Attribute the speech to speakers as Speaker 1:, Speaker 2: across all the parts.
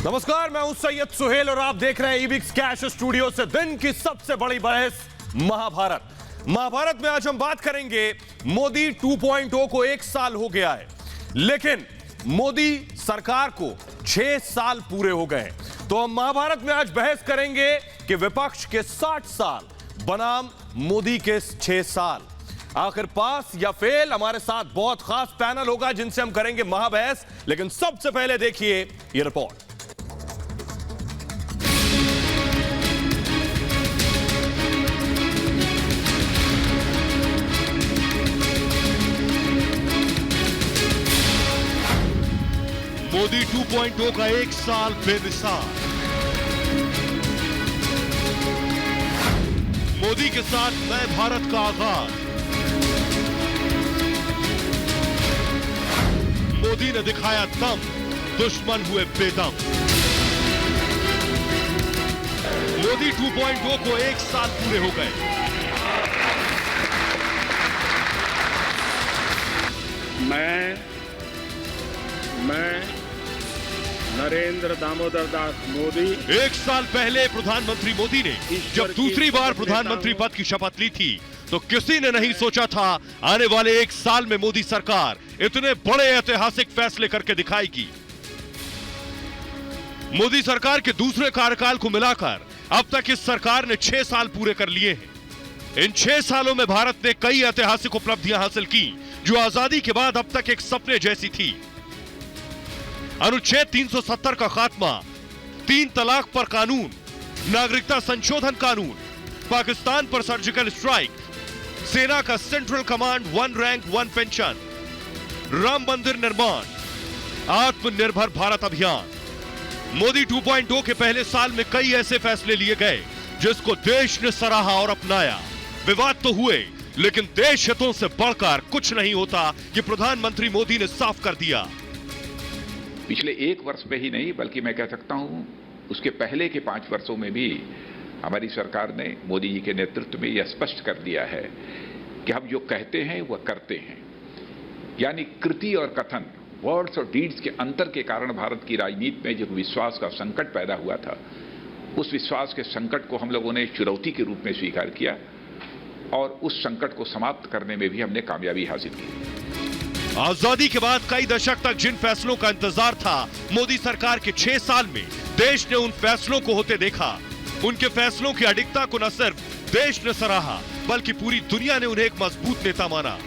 Speaker 1: नमस्कार, मैं हूं सैयद सुहेल और आप देख रहे हैं ईबिक्स कैश स्टूडियो से दिन की सबसे बड़ी बहस महाभारत में आज हम बात करेंगे मोदी 2.0 को 1 साल हो गया है, लेकिन मोदी सरकार को 6 साल पूरे हो गए। तो हम महाभारत में आज बहस करेंगे कि विपक्ष के 60 साल बनाम मोदी के 6 साल, आखिर पास या फेल। हमारे साथ बहुत खास पैनल होगा जिनसे हम करेंगे महाबहस, लेकिन सबसे पहले देखिए ये रिपोर्ट।
Speaker 2: मोदी 2.0 का 1 साल बेमिसाल। मोदी के साथ नए भारत का आगाज। मोदी ने दिखाया दम, दुश्मन हुए बेदम। मोदी 2.0 को 1 साल पूरे हो गए।
Speaker 3: मैं नरेंद्र दामोदर दास मोदी
Speaker 2: 1 साल पहले प्रधानमंत्री मोदी ने जब दूसरी बार प्रधानमंत्री पद की शपथ ली थी तो किसी ने नहीं सोचा था आने वाले 1 साल में मोदी सरकार इतने बड़े ऐतिहासिक फैसले करके दिखाएगी। मोदी सरकार के दूसरे कार्यकाल को मिलाकर अब तक इस सरकार ने 6 साल पूरे कर लिए हैं। इन 6 सालों में भारत ने कई ऐतिहासिक उपलब्धियां हासिल की जो आजादी के बाद अब तक एक सपने जैसी थी। अनुच्छेद 370 का खात्मा, 3 तलाक पर कानून, नागरिकता संशोधन कानून, पाकिस्तान पर सर्जिकल स्ट्राइक, सेना का central command, 1 rank 1 pension, Ram मंदिर निर्माण, आत्मनिर्भर भारत अभियान। मोदी 2.0 के पहले साल में कई ऐसे फैसले लिए गए जिसको देश ने सराहा और अपनाया। विवाद तो हुए, लेकिन देश हितों से बढ़कर कुछ नहीं होता, ये प्रधानमंत्री मोदी ने साफ कर दिया।
Speaker 4: पिछले 1 वर्ष में ही नहीं बल्कि मैं कह सकता हूं उसके पहले के 5 वर्षों में भी हमारी सरकार ने मोदी जी के नेतृत्व में यह स्पष्ट कर दिया है कि हम जो कहते हैं वह करते हैं। यानी कृति और कथन, वर्ड्स और डीड्स के अंतर के कारण भारत की राजनीति में जो विश्वास का संकट पैदा हुआ था, उस विश्वास के संकट को हम लोगों ने चुनौती के रूप में स्वीकार किया और उस संकट को समाप्त करने में भी हमने कामयाबी हासिल की।
Speaker 2: आजादी के बाद कई दशक तक जिन फैसलों का इंतजार था, मोदी सरकार के 6 साल में देश ने उन फैसलों को होते देखा। उनके फैसलों की अडिगता को न सिर्फ देश ने सराहा बल्कि पूरी दुनिया ने उन्हें एक मजबूत नेता माना।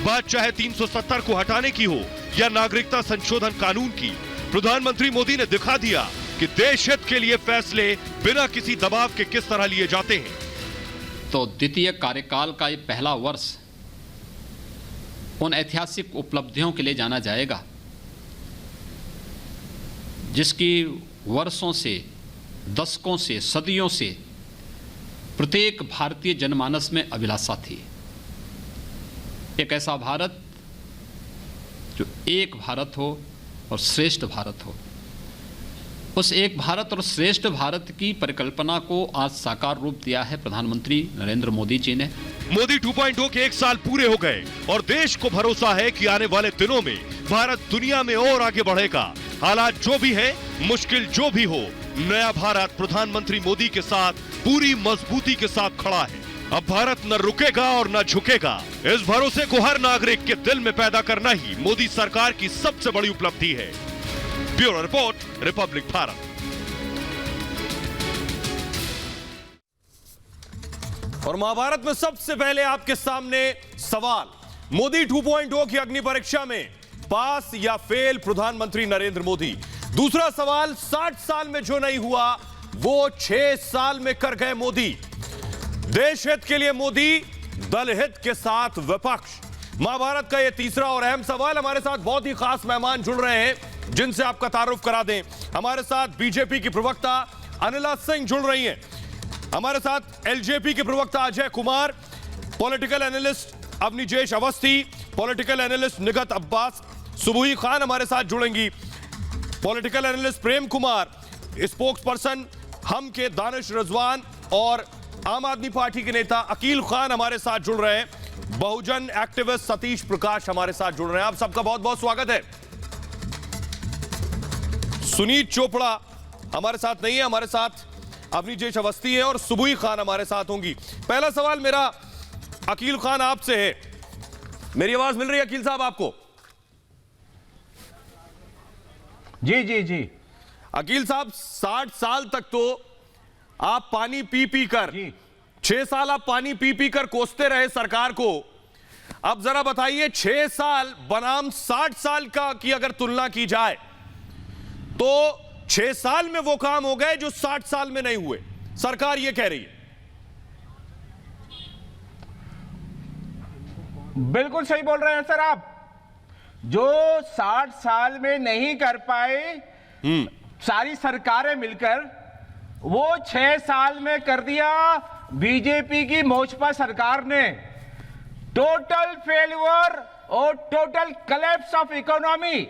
Speaker 2: बात चाहे 370 को हटाने की हो या नागरिकता संशोधन कानून की, प्रधानमंत्री मोदी ने दिखा दिया कि देश हित के लिए फैसले बिना किसी दबाव के किस तरह लिए जाते हैं।
Speaker 5: तो द्वितीय कार्यकाल का ये पहला वर्ष उन ऐतिहासिक उपलब्धियों के लिए जाना जाएगा जिसकी वर्षों से, दशकों से, सदियों से प्रत्येक भारतीय जनमानस में अभिलाषा थी। एक ऐसा भारत जो एक भारत हो और श्रेष्ठ भारत हो। उस एक भारत और श्रेष्ठ भारत की परिकल्पना को आज साकार रूप दिया है प्रधानमंत्री नरेंद्र मोदी जी ने।
Speaker 2: मोदी 2.0 के 1 साल पूरे हो गए और देश को भरोसा है कि आने वाले दिनों में भारत दुनिया में और आगे बढ़ेगा। हालात जो भी है, मुश्किल जो भी हो, नया भारत प्रधानमंत्री मोदी के साथ पूरी मजबूती के साथ खड़ा है। अब भारत न रुकेगा और न झुकेगा। इस भरोसे को हर नागरिक के दिल में पैदा करना ही मोदी सरकार की सबसे बड़ी उपलब्धि है। Bureau report, Republic Bharat.
Speaker 1: और महाभारत में सबसे पहले आपके सामने सवाल, मोदी 2.0 की अग्नि परीक्षा में पास या फेल प्रधानमंत्री नरेंद्र मोदी। दूसरा सवाल, 60 साल में जो नहीं हुआ वो 6 साल में कर गए मोदी। देश हित के लिए मोदी, दल हित के साथ विपक्ष। महाभारत का यह तीसरा और अहम सवाल। हमारे साथ बहुत ही खास मेहमान जुड़ रहे हैं जिनसे आपका तारुफ करा दें। हमारे साथ बीजेपी की प्रवक्ता अनिला सिंह जुड़ रही हैं। हमारे साथ एलजेपी के प्रवक्ता Ajay Kumar, political analyst Avanijesh Awasthi, political analyst Nigat Abbas, Subuhi Khan हमारे साथ जुड़ेंगी, political analyst Prem Kumar, spokesperson हम के दानिश रजवान और आम आदमी पार्टी के नेता अकील खान हमारे साथ जुड़ रहे हैं। बहुजन एक्टिविस्ट सतीश प्रकाश हमारे साथ जुड़ रहे हैं। आप सबका बहुत बहुत स्वागत है। सुनीत चोपड़ा हमारे साथ नहीं है, हमारे साथ अवनीजेश अवस्थी है और सुबुई खान हमारे साथ होंगी। पहला सवाल मेरा अकील खान आपसे है। मेरी आवाज मिल रही है अकील साहब आपको?
Speaker 6: जी जी जी।
Speaker 1: अकील साहब, 60 साल तक तो आप पानी पी पी कर, 6 साल आप पानी पी पी कर कोसते रहे सरकार को। अब जरा बताइए, 6 साल बनाम 60 साल का की अगर तुलना की जाए तो 6 साल में वो काम हो गए जो 60 साल में नहीं हुए, सरकार ये कह रही है।
Speaker 6: बिल्कुल सही बोल रहे हैं सर आप। जो 60 साल में नहीं कर पाए सारी सरकारें मिलकर, वो 6 साल में कर दिया बीजेपी की मोचपा सरकार ने। टोटल फेलियर और टोटल कलेप्स ऑफ इकोनॉमी,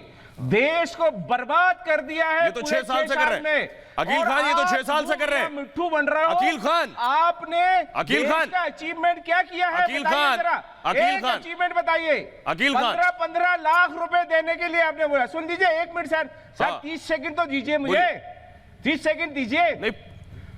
Speaker 6: देश को बर्बाद कर दिया है।
Speaker 1: ये तो 6 साल से कर रहे हैं अकील खान, ये तो 6 साल से कर रहे हैं।
Speaker 6: मिट्ठू बन रहा हो
Speaker 1: अकील खान,
Speaker 6: आपने
Speaker 1: अकील खान
Speaker 6: का अचीवमेंट क्या किया है?
Speaker 1: अकील खान, अकील खान,
Speaker 6: अचीवमेंट बताइए।
Speaker 1: अकील खान,
Speaker 6: 15 लाख रुपए देने के लिए आपने बोला। सुन दीजिए 1 मिनट सर,
Speaker 1: हाँ।
Speaker 6: 30 सेकंड तो दीजिए मुझे, 30 सेकंड दीजिए।
Speaker 1: नहीं,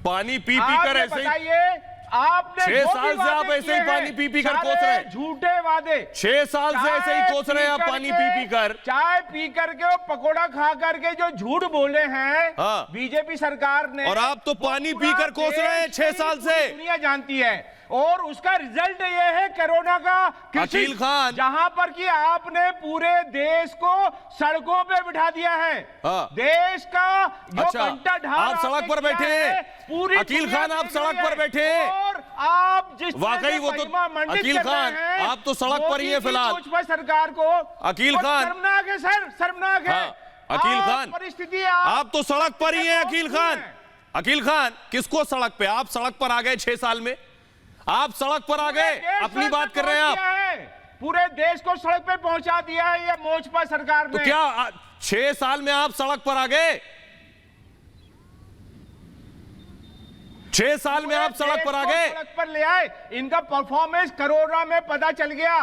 Speaker 1: पानी पी पी कर ऐसे ही
Speaker 6: आपने
Speaker 1: 6 साल से आप ऐसे ही पानी पी पी कर कोस रहे हैं।
Speaker 6: झूठे वादे,
Speaker 1: 6 साल से ऐसे ही कोस रहे हैं आप पानी पी पी कर।
Speaker 6: चाय पी करके और पकौड़ा खा करके जो झूठ बोले हैं
Speaker 1: हाँ।
Speaker 6: बीजेपी सरकार ने,
Speaker 1: और आप तो पानी पी कर कोस रहे हैं 6 साल से।
Speaker 6: दुनिया जानती है। और उसका रिजल्ट ये है कोरोना का।
Speaker 1: अकील खान,
Speaker 6: जहां पर कि आपने पूरे देश को सड़कों पे बिठा दिया है।
Speaker 1: हाँ।
Speaker 6: देश का जो
Speaker 1: अच्छा,
Speaker 6: घंटा ढाल
Speaker 1: आप सड़क पर बैठे हैं।
Speaker 6: पूरी
Speaker 1: अकील खान, आप सड़क पर बैठे हैं।
Speaker 6: और आप जिस
Speaker 1: वाकई वो तो अकील खान, आप तो सड़क पर ही हैं फिलहाल।
Speaker 6: सरकार को
Speaker 1: अकील खान,
Speaker 6: शर्मनाक है सर, शर्मनाक है।
Speaker 1: हाँ, अकील खान,
Speaker 6: परिस्थिति
Speaker 1: आप तो सड़क पर ही हैं अकील खान। अकील खान, किसको सड़क पे? आप सड़क पर आ गए 6 साल में, आप सड़क पर आ गए, अपनी बात कर रहे हैं आप।
Speaker 6: पूरे देश को सड़क पे पहुंचा दिया है ये मोचपा सरकार ने।
Speaker 1: तो क्या 6 साल में आप सड़क पर आ गए? 6 साल में आप सड़क पर आ गए,
Speaker 6: सड़क पर ले आए। इनका परफॉर्मेंस कोरोना में पता चल गया।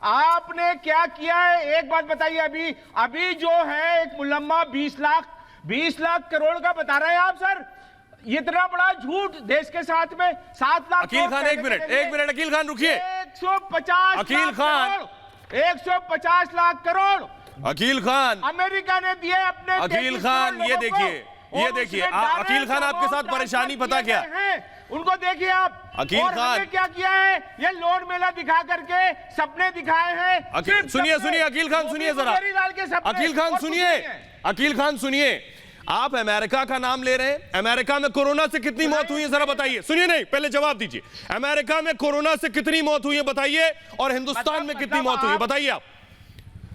Speaker 6: आपने क्या किया है एक बात बताइए। अभी जो है एक मुलम्मा 20 लाख करोड़ का बता रहे हैं आप सर। इतना बड़ा झूठ देश के साथ में। 7 लाख।
Speaker 1: अकील खान, एक मिनट अकील खान रुकिए।
Speaker 6: 150
Speaker 1: अकील खान,
Speaker 6: 150 लाख करोड़
Speaker 1: अकील खान,
Speaker 6: अमेरिका ने दिए अपने।
Speaker 1: अकील खान, ये देखिए अकील खान, आपके साथ परेशानी पता क्या है?
Speaker 6: उनको देखिए आप।
Speaker 1: अकील खान,
Speaker 6: क्या किया है? ये लोन मेला दिखा करके सपने दिखाए हैं।
Speaker 1: सुनिए अकील खान, सुनिए जरा। अकील खान सुनिए, अकील खान सुनिए। आप अमेरिका का नाम ले रहे हैं। अमेरिका में कोरोना से कितनी मौत हुई है जरा बताइए। सुनिए, नहीं पहले जवाब दीजिए। अमेरिका में कोरोना से कितनी मौत हुई है बताइए, और हिंदुस्तान में कितनी मौत हुई है बताइए। आप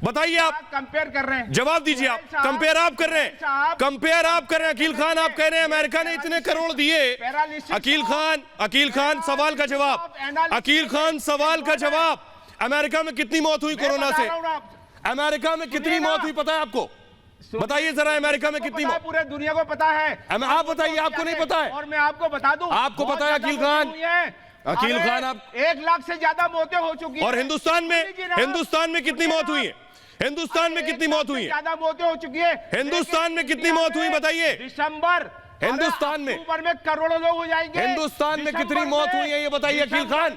Speaker 1: बताइए, आप
Speaker 6: कंपेयर कर रहे हैं।
Speaker 1: जवाब दीजिए। आप कंपेयर आप कर रहे हैं, कंपेयर आप कर रहे हैं। अकील खान, आप कह रहे हैं अमेरिका ने इतने करोड़ दिए। अकील खान सवाल का जवाब, अकील खान सवाल का जवाब। अमेरिका में कितनी मौत हुई कोरोना से? अमेरिका में कितनी मौत हुई पता है आपको? बताइए जरा, अमेरिका में कितनी मौत?
Speaker 6: पूरे दुनिया को पता है।
Speaker 1: आप बताइए, आपको नहीं पता है?
Speaker 6: और मैं आपको बता दूं,
Speaker 1: आपको पता है अकील खान? अकील खान, आप
Speaker 6: 1 लाख से ज्यादा मौतें हो चुकी हैं।
Speaker 1: और हिंदुस्तान में कितनी मौत हुई है? हिंदुस्तान में कितनी मौत हुई है?
Speaker 6: ज्यादा मौतें हो चुकी है।
Speaker 1: हिंदुस्तान में कितनी मौत हुई बताइए?
Speaker 6: दिसंबर
Speaker 1: हिंदुस्तान में
Speaker 6: अक्टूबर में करोड़ों लोग हो जाएंगे।
Speaker 1: हिंदुस्तान में कितनी मौत हुई है ये बताइए अकील खान।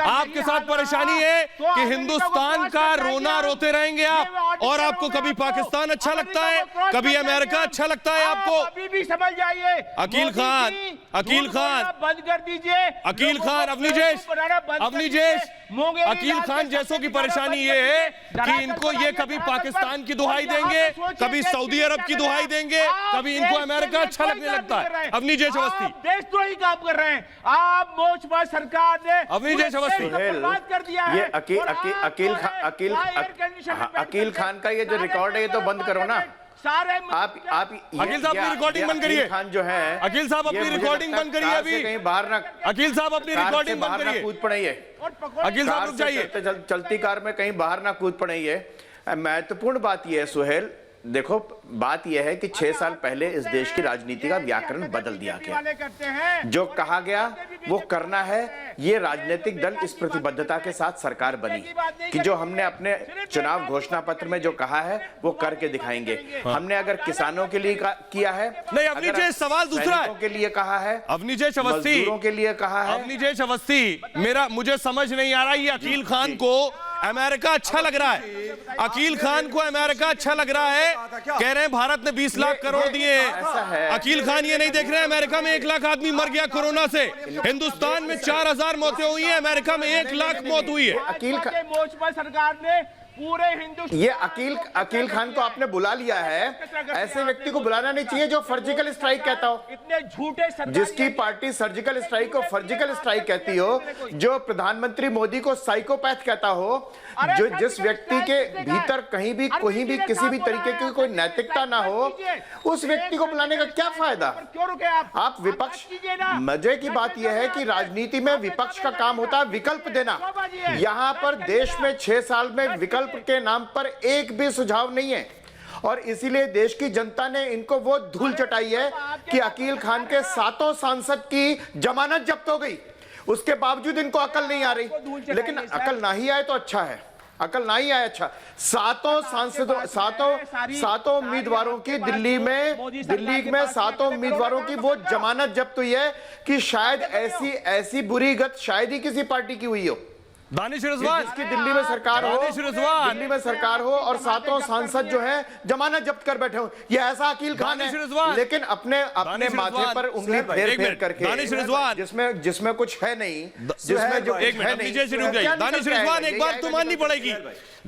Speaker 1: आपके साथ परेशानी है कि हिंदुस्तान का रोना रोते रहेंगे आप, और आपको कभी पाकिस्तान अच्छा लगता है, कभी अमेरिका अच्छा लगता है आपको।
Speaker 6: अभी भी समझ जाइए
Speaker 1: अकील खान, अकील खान
Speaker 6: बंद कर दीजिए।
Speaker 1: अकील खान, अवनीजेश, अकील खान जैसों की परेशानी ये है कि इनको ये कभी पाकिस्तान की दुहाई देंगे, कभी सऊदी अरब की दुहाई देंगे, कभी इनको अमेरिका अच्छा लगने लगता है। अवनीजेश अवस्थी,
Speaker 6: देशद्रोही काम कर रहे हैं आप। मोचपा सरकार ने
Speaker 1: अवनीजेश अवस्थी
Speaker 6: बर्बाद कर दिया है।
Speaker 7: ये अकील खान का ये जो रिकॉर्ड है ये तो बंद करो ना।
Speaker 6: सारे
Speaker 7: आप
Speaker 1: अकील साहब अपनी रिकॉर्डिंग बंद करिए।
Speaker 7: खान जो है,
Speaker 1: अकील साहब अपनी रिकॉर्डिंग बंद करिए अभी।
Speaker 7: कहीं बाहर ना,
Speaker 1: अकील साहब अपनी रिकॉर्डिंग बंद करिए।
Speaker 7: कूद पड़े।
Speaker 1: अकील साहब रुक जाइए।
Speaker 7: चलती कार में कहीं बाहर ना कूद पड़े। महत्वपूर्ण बात यह है सुहेल देखो बात यह है कि 6 साल पहले इस देश की राजनीति का व्याकरण बदल दिया गया। जो कहा गया वो करना है। ये राजनीतिक दल इस प्रतिबद्धता के साथ सरकार बनी कि जो हमने अपने चुनाव घोषणा पत्र में जो कहा है वो करके दिखाएंगे। हमने अगर किसानों के लिए किया है,
Speaker 1: नहीं, अवनीजय सवाल दूसरा है,
Speaker 7: के लिए कहा है,
Speaker 1: अवनीजय अवस्थी
Speaker 7: मजदूरों के लिए कहा है।
Speaker 1: अवनीजय अवस्थी, मुझे समझ नहीं आ रहा ये अकील खान को अमेरिका अच्छा लग रहा है। अकील खान को अमेरिका अच्छा लग रहा है, कह रहे हैं भारत ने 20 लाख करोड़ दिए। अकील खान ये नहीं देख रहे अमेरिका में 1 लाख आदमी मर गया कोरोना से, हिंदुस्तान में 4000 मौतें हुई हैं, अमेरिका में 1 लाख मौत हुई है।
Speaker 6: अकील सरकार ने पूरे हिंदुस्तान,
Speaker 7: ये अकील खान को आपने बुला लिया है। ऐसे व्यक्ति को बुलाना नहीं चाहिए जो सर्जिकल स्ट्राइक कहता हो।
Speaker 6: इतने झूठे,
Speaker 7: जिसकी पार्टी सर्जिकल स्ट्राइक को सर्जिकल स्ट्राइक कहती हो, जो प्रधानमंत्री मोदी को साइकोपैथ कहता हो, जो जिस व्यक्ति के भीतर कहीं भी किसी भी तरीके की कोई नैतिकता ना हो, उस व्यक्ति को बुलाने का क्या फायदा?
Speaker 6: क्यों रुके
Speaker 7: आप विपक्ष, मजे की बात यह है कि राजनीति में विपक्ष का काम होता है विकल्प देना। यहां पर देश में 6 साल में विकल्प के नाम पर एक भी सुझाव नहीं है, और इसीलिए देश की जनता ने इनको वो धूल चटाई है कि अकील खान के 7 सांसद की जमानत जब्त हो गई, उसके बावजूद इनको अकल नहीं आ रही। लेकिन अकल ना ही आए तो अच्छा है, अकल ना ही आए अच्छा। 7 सांसदों, 7 उम्मीदवारों की दिल्ली में 7 उम्मीदवारों की वो जमानत जब्त हुई है कि शायद ऐसी बुरी गत शायद ही किसी पार्टी की हुई हो।
Speaker 1: दानिश रिजवान,
Speaker 7: जिसकी दिल्ली में सरकार हो और 7 सांसद जो हैं जमानत जब्त कर बैठे हो, ये ऐसा अकील खान है। लेकिन अपने माथे पर उंगली फेर करके,
Speaker 1: दानिश रिजवान,
Speaker 7: जिसमें कुछ है नहीं, जिसमें जो
Speaker 1: एक मिनट नीचे से रुक गई। दानिश रिजवान, एक बात तो माननी पड़ेगी,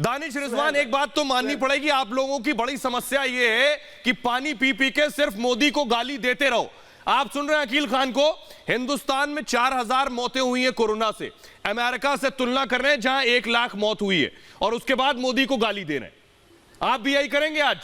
Speaker 1: दानिश रिजवान एक बात तो माननी पड़ेगी, आप लोगों की बड़ी समस्या ये है कि पानी पी पी के सिर्फ मोदी को गाली देते रहो। आप सुन रहे हैं अकील खान को, हिंदुस्तान में 4000 मौतें हुई हैं कोरोना से, अमेरिका से तुलना कर रहे हैं जहां 1 लाख मौत हुई है, और उसके बाद मोदी को गाली दे रहे हैं। आप भी यही करेंगे आज?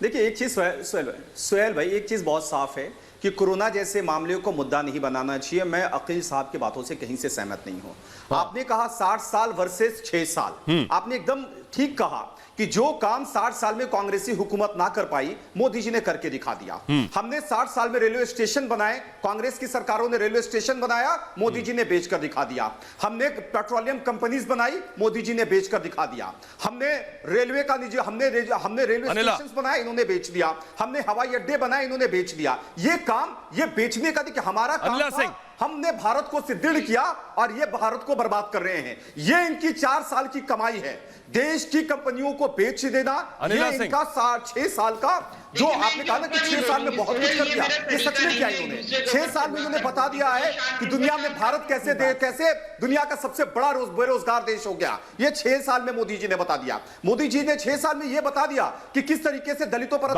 Speaker 8: देखिए एक चीज सुहेल भाई, एक चीज बहुत साफ है कि कोरोना जैसे मामले को मुद्दा नहीं बनाना चाहिए। मैं अकील साहब की बातों से कहीं से सहमत नहीं हूं। आपने कहा 60 साल वर्सेस 6 साल, आपने एकदम ठीक कहा कि जो काम 60 साल में कांग्रेसी हुकूमत ना कर पाई, मोदी जी ने करके दिखा दिया। हमने 60 साल में रेलवे स्टेशन बनाए, कांग्रेस की सरकारों ने रेलवे स्टेशन बनाया, मोदी जी ने बेचकर दिखा दिया। हमने पेट्रोलियम कंपनीज बनाई, मोदी जी ने बेचकर दिखा दिया। हमने रेलवे का निजी, हमने रेलवे स्टेशन बनाए, इन्होंने बेच दिया। हमने हवाई अड्डे बनाए, इन्होंने बेच दिया। ये काम, ये बेचने का देखिए हमारा काम था। हमने भारत को सुदृढ़ किया और ये भारत को बर्बाद कर रहे हैं। ये इनकी 4 साल की कमाई है, देश की कंपनियों को बेच देना। ये इनका 6 साल का, जो आपने कहा ना कि 6 साल में बहुत कुछ कर दिया, ये सच में क्या इन्होंने 6 साल में इन्होंने बता दिया है कि दुनिया में भारत कैसे दुनिया का सबसे बड़ा बेरोजगार देश हो गया। ये 6 साल में मोदी जी ने बता दिया। मोदी जी ने 6 साल में ये बता दिया कि किस तरीके से दलितों पर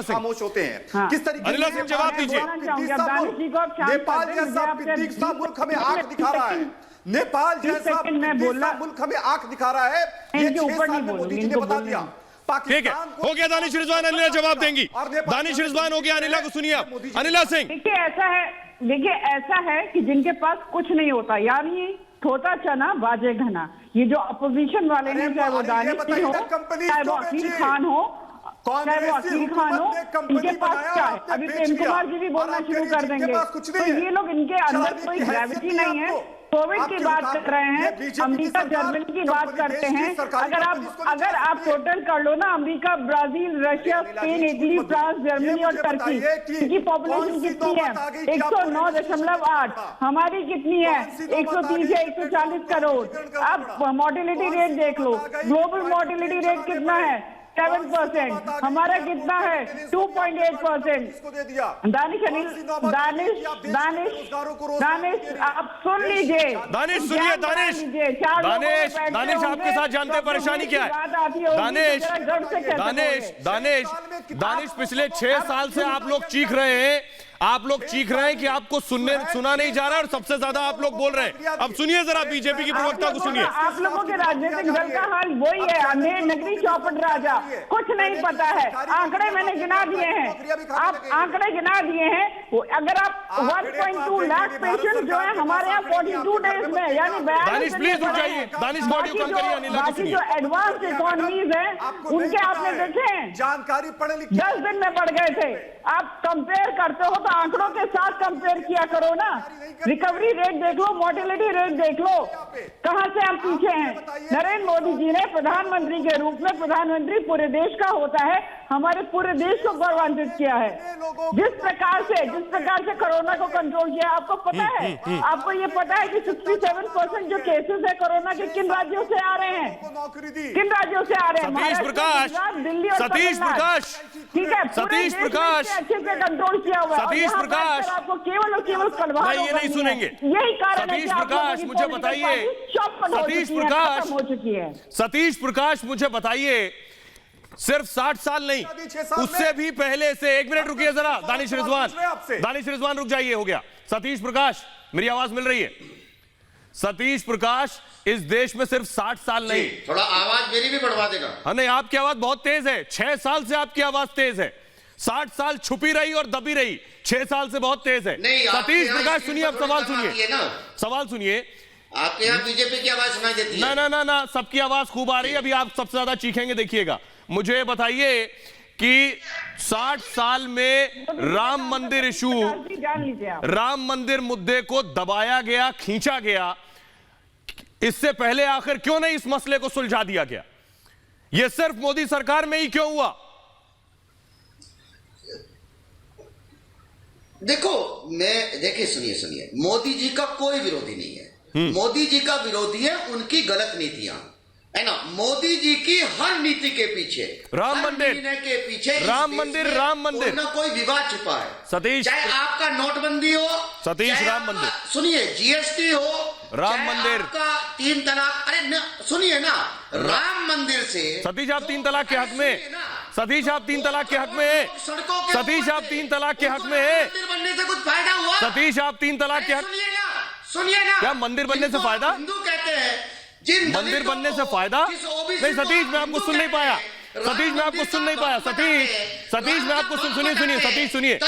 Speaker 8: खामोश होते हैं, किस तरीके से जवाब दीजिए। नेपाल जैसा पिछड़ा मुल्क हमें आंख दिखा रहा है, नेपाल जैसा मुल्क हमें आंख दिखा रहा है। ये 6 साल में मोदी जी ने बता दिया।
Speaker 1: ठीक है, हो गया दानिश रिजवान, अनिला जवाब देंगी। दानिश रिजवान हो गया, अनिला को सुनिए आप। अनिला सिंह,
Speaker 9: देखिए ऐसा है कि जिनके पास कुछ नहीं होता, यानी थोटा चना बाजे घना, ये जो अपोजिशन वाले हैं, चाहे वो दानिश सिंह हो, चाहे वो अकील खान हो, इनके पास क्या है? अभी प्रेम कुमार जी भी बोलना शुरू कर देंगे, तो ये लोग, इनके अंदर कोई ग्रेविटी नहीं है। कोविड की बात कर रहे हैं, अमेरिका जर्मनी की बात करते हैं। अगर आप टोटल कर लो ना, America, Brazil, Russia, Spain, Italy, France, Germany और टर्की, इनकी पॉपुलेशन कितनी है? 109.8। हमारी कितनी है? 130 या 140 करोड़। आप मोर्टेलिटी रेट देख लो, ग्लोबल मोर्टेलिटी रेट कितना है? 7%। हमारा कितना है? 2.8%। दानिश आप सुन लीजिए,
Speaker 1: दानिश सुनिए, दानिश आपके साथ जानते परेशानी क्या है? दानिश पिछले 6 साल से आप लोग चीख रहे हैं, आप लोग चीख रहे हैं कि आपको सुना नहीं जा रहा और सबसे ज्यादा आप लोग बोल रहे हैं। अब सुनिए जरा बीजेपी की प्रवक्ता को सुनिए।
Speaker 9: आप लोगों के राजनीतिक दल का हाल वही है, अंधेर नगरी चौपट राजा, कुछ नहीं पता है। आंकड़े मैंने गिना दिए हैं, आप आंकड़े गिना दिए हैं। अगर आप 1.2 लाख पेशेंट जो है हमारे यहाँ 42 डेज में, यानी
Speaker 1: दानिश प्लीज रुक जाइए, दानिश ऑडियो कम करिए, अनिला को सुनिए।
Speaker 9: जो एडवांस इकोनॉमीज है उनके आपने देखे हैं,
Speaker 10: जानकारी पढ़े लिखे
Speaker 9: 10 दिन में बढ़ गए थे। आप कंपेयर करते हो तो आंकड़ों के साथ कंपेयर किया करो ना। रिकवरी रेट देख लो, मोर्टेलिटी रेट देख लो, कहां से हम पीछे हैं। नरेंद्र मोदी जी ने प्रधानमंत्री के रूप में, प्रधानमंत्री पूरे देश का होता है, हमारे पूरे देश को गौरवान्वित किया है। जिस प्रकार से कोरोना को कंट्रोल किया, आपको पता है, आपको ये पता है कि 67% जो केसेस है कोरोना के किन राज्यों से आ रहे हैं, किन राज्यों से आ रहे हैं?
Speaker 1: सतीश प्रकाश,
Speaker 9: दिल्ली और
Speaker 1: सतीश प्रकाश,
Speaker 9: ठीक है,
Speaker 1: सतीश प्रकाश,
Speaker 9: अच्छे से कंट्रोल किया हुआ है।
Speaker 1: सतीश प्रकाश,
Speaker 9: आपको केवल और केवल
Speaker 1: नहीं ये नहीं सुनेंगे।
Speaker 9: यही कारण है
Speaker 1: सतीश प्रकाश मुझे बताइए, सतीश प्रकाश,
Speaker 9: हो चुकी है।
Speaker 1: सतीश प्रकाश मुझे बताइए, सिर्फ 60 साल नहीं, उससे भी पहले से, 1 मिनट रुकिए जरा, दानिश रिजवान रुक जाइए, हो गया। सतीश प्रकाश, मेरी आवाज मिल रही है? सतीश प्रकाश, इस देश में सिर्फ 60 साल नहीं,
Speaker 11: थोड़ा आवाज मेरी भी बढ़वा देगा।
Speaker 1: हाँ नहीं, आपकी आवाज बहुत तेज है, 6 साल से आपकी आवाज तेज है। 60 साल छुपी रही और दबी रही, 6 साल से बहुत तेज है। सतीश प्रकाश सुनिए, अब सवाल सुनिए, सवाल सुनिए।
Speaker 11: आपके यहाँ बीजेपी की आवाज सुनाई देती है?
Speaker 1: ना, सबकी आवाज खूब आ रही है। अभी आप सबसे ज्यादा चीखेंगे, देखिएगा। मुझे बताइए कि 60 साल में राम मंदिर इशू, राम मंदिर मुद्दे को दबाया गया, खींचा गया, इससे पहले आखिर क्यों नहीं इस मसले को सुलझा दिया गया? यह सिर्फ मोदी सरकार में ही क्यों हुआ?
Speaker 11: देखिए सुनिए, मोदी जी का कोई विरोधी नहीं है। मोदी जी का विरोधी है उनकी गलत नीतियां, है ना। मोदी जी की हर नीति के पीछे,
Speaker 1: राम मंदिर
Speaker 11: के पीछे,
Speaker 1: राम मंदिर कोई
Speaker 11: ना कोई विवाद छिपा है।
Speaker 1: सतीश,
Speaker 11: चाहे आपका नोटबंदी हो,
Speaker 1: सतीश, राम मंदिर,
Speaker 11: सुनिए, जीएसटी हो,
Speaker 1: राम मंदिर
Speaker 11: का 3 तलाक, अरे सुनिए ना, राम मंदिर से,
Speaker 1: सतीश आप 3 तलाक के हक में, सतीश आप 3 तलाक के हक में है, सतीश आप 3 तलाक के हक में है,
Speaker 11: बनने से कुछ फायदा हुआ?
Speaker 1: सतीश आप 3 तलाक के हक,
Speaker 11: सुनिए ना,
Speaker 1: क्या मंदिर बनने से फायदा?
Speaker 11: हिंदू कहते हैं,
Speaker 1: मंदिर बनने से फायदा नहीं। सतीश मैं आपको सुन नहीं पाया, सतीश मैं आपको सुन नहीं पाया, सतीश मैं आपको सुनिए, सतीश सुनिए, सतीश सुनिए,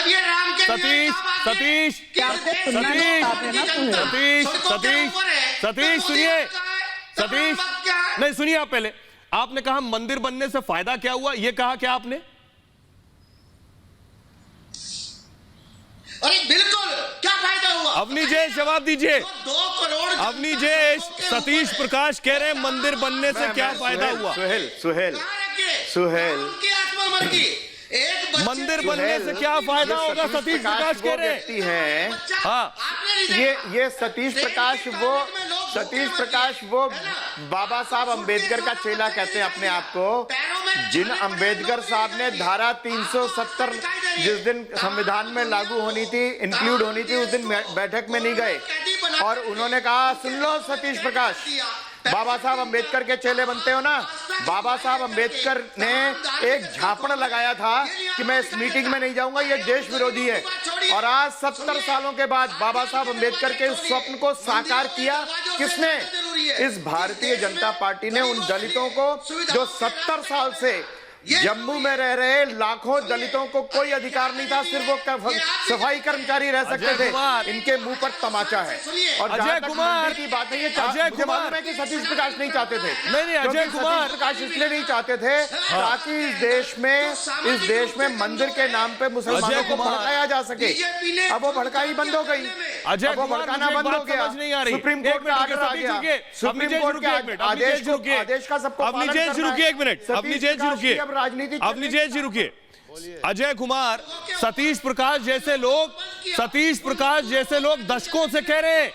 Speaker 1: सतीश नहीं सुनिए, आप पहले आपने कहा मंदिर बनने से फायदा क्या हुआ, यह कहा क्या आपने?
Speaker 11: अरे बिल्कुल, क्या फायदा हुआ?
Speaker 1: अवनी जैश जवाब दीजिए।
Speaker 11: 2 करोड़
Speaker 1: अवनी जैश, सतीश प्रकाश कह रहे हैं मंदिर बनने से क्या फायदा हुआ?
Speaker 7: सुहेल
Speaker 1: मंदिर बनने से क्या फायदा होगा? सतीश प्रकाश कह रहे हैं। हाँ,
Speaker 7: ये सतीश प्रकाश वो बाबा साहब अंबेडकर का चेला कहते हैं अपने आप को, जिन अंबेडकर साहब ने धारा 370 जिस दिन संविधान में लागू होनी थी, इंक्लूड होनी थी, उस दिन बैठक में नहीं गए और उन्होंने कहा, सुन लो सतीश प्रकाश, बाबा साहब अंबेडकर के चेले बनते हो ना। बाबा साहब अंबेडकर ने एक झापड़ लगाया था कि मैं इस मीटिंग में नहीं जाऊंगा, ये देश विरोधी है, और आज 70 सालों के बाद बाबा साहब अंबेडकर के उस स्वप्न को साकार किया किसने? इस भारतीय जनता पार्टी ने। उन दलितों को जो 70 साल से जम्मू में रह रहे लाखों दलितों को कोई अधिकार नहीं था, सिर्फ वो सफाई कर्मचारी रह सकते थे, इनके मुंह पर तमाचा है। और
Speaker 1: अजय कुमार
Speaker 7: की बात है, ये अजय कुमार है कि सतीश प्रकाश नहीं चाहते थे,
Speaker 1: नहीं अजय कुमार
Speaker 7: प्रकाश इसलिए नहीं चाहते थे ताकि इस देश में मंदिर के नाम पे मुसलमानों को भड़काया जा सके। अब वो भड़काई बंद हो गई,
Speaker 1: अजय
Speaker 7: वो भड़काना बंद हो गया,
Speaker 1: नहीं आ रही।
Speaker 7: सुप्रीम कोर्ट का आदेश आ गया, सुप्रीम कोर्ट के आदेश का सबको
Speaker 1: अवनी जैश जी रुकिए 1 मिनट, अवनी जैश जी रुकिए, अवनी जैश जी रुकिए। अजय कुमार, सतीश प्रकाश जैसे लोग दशकों से कह रहे हैं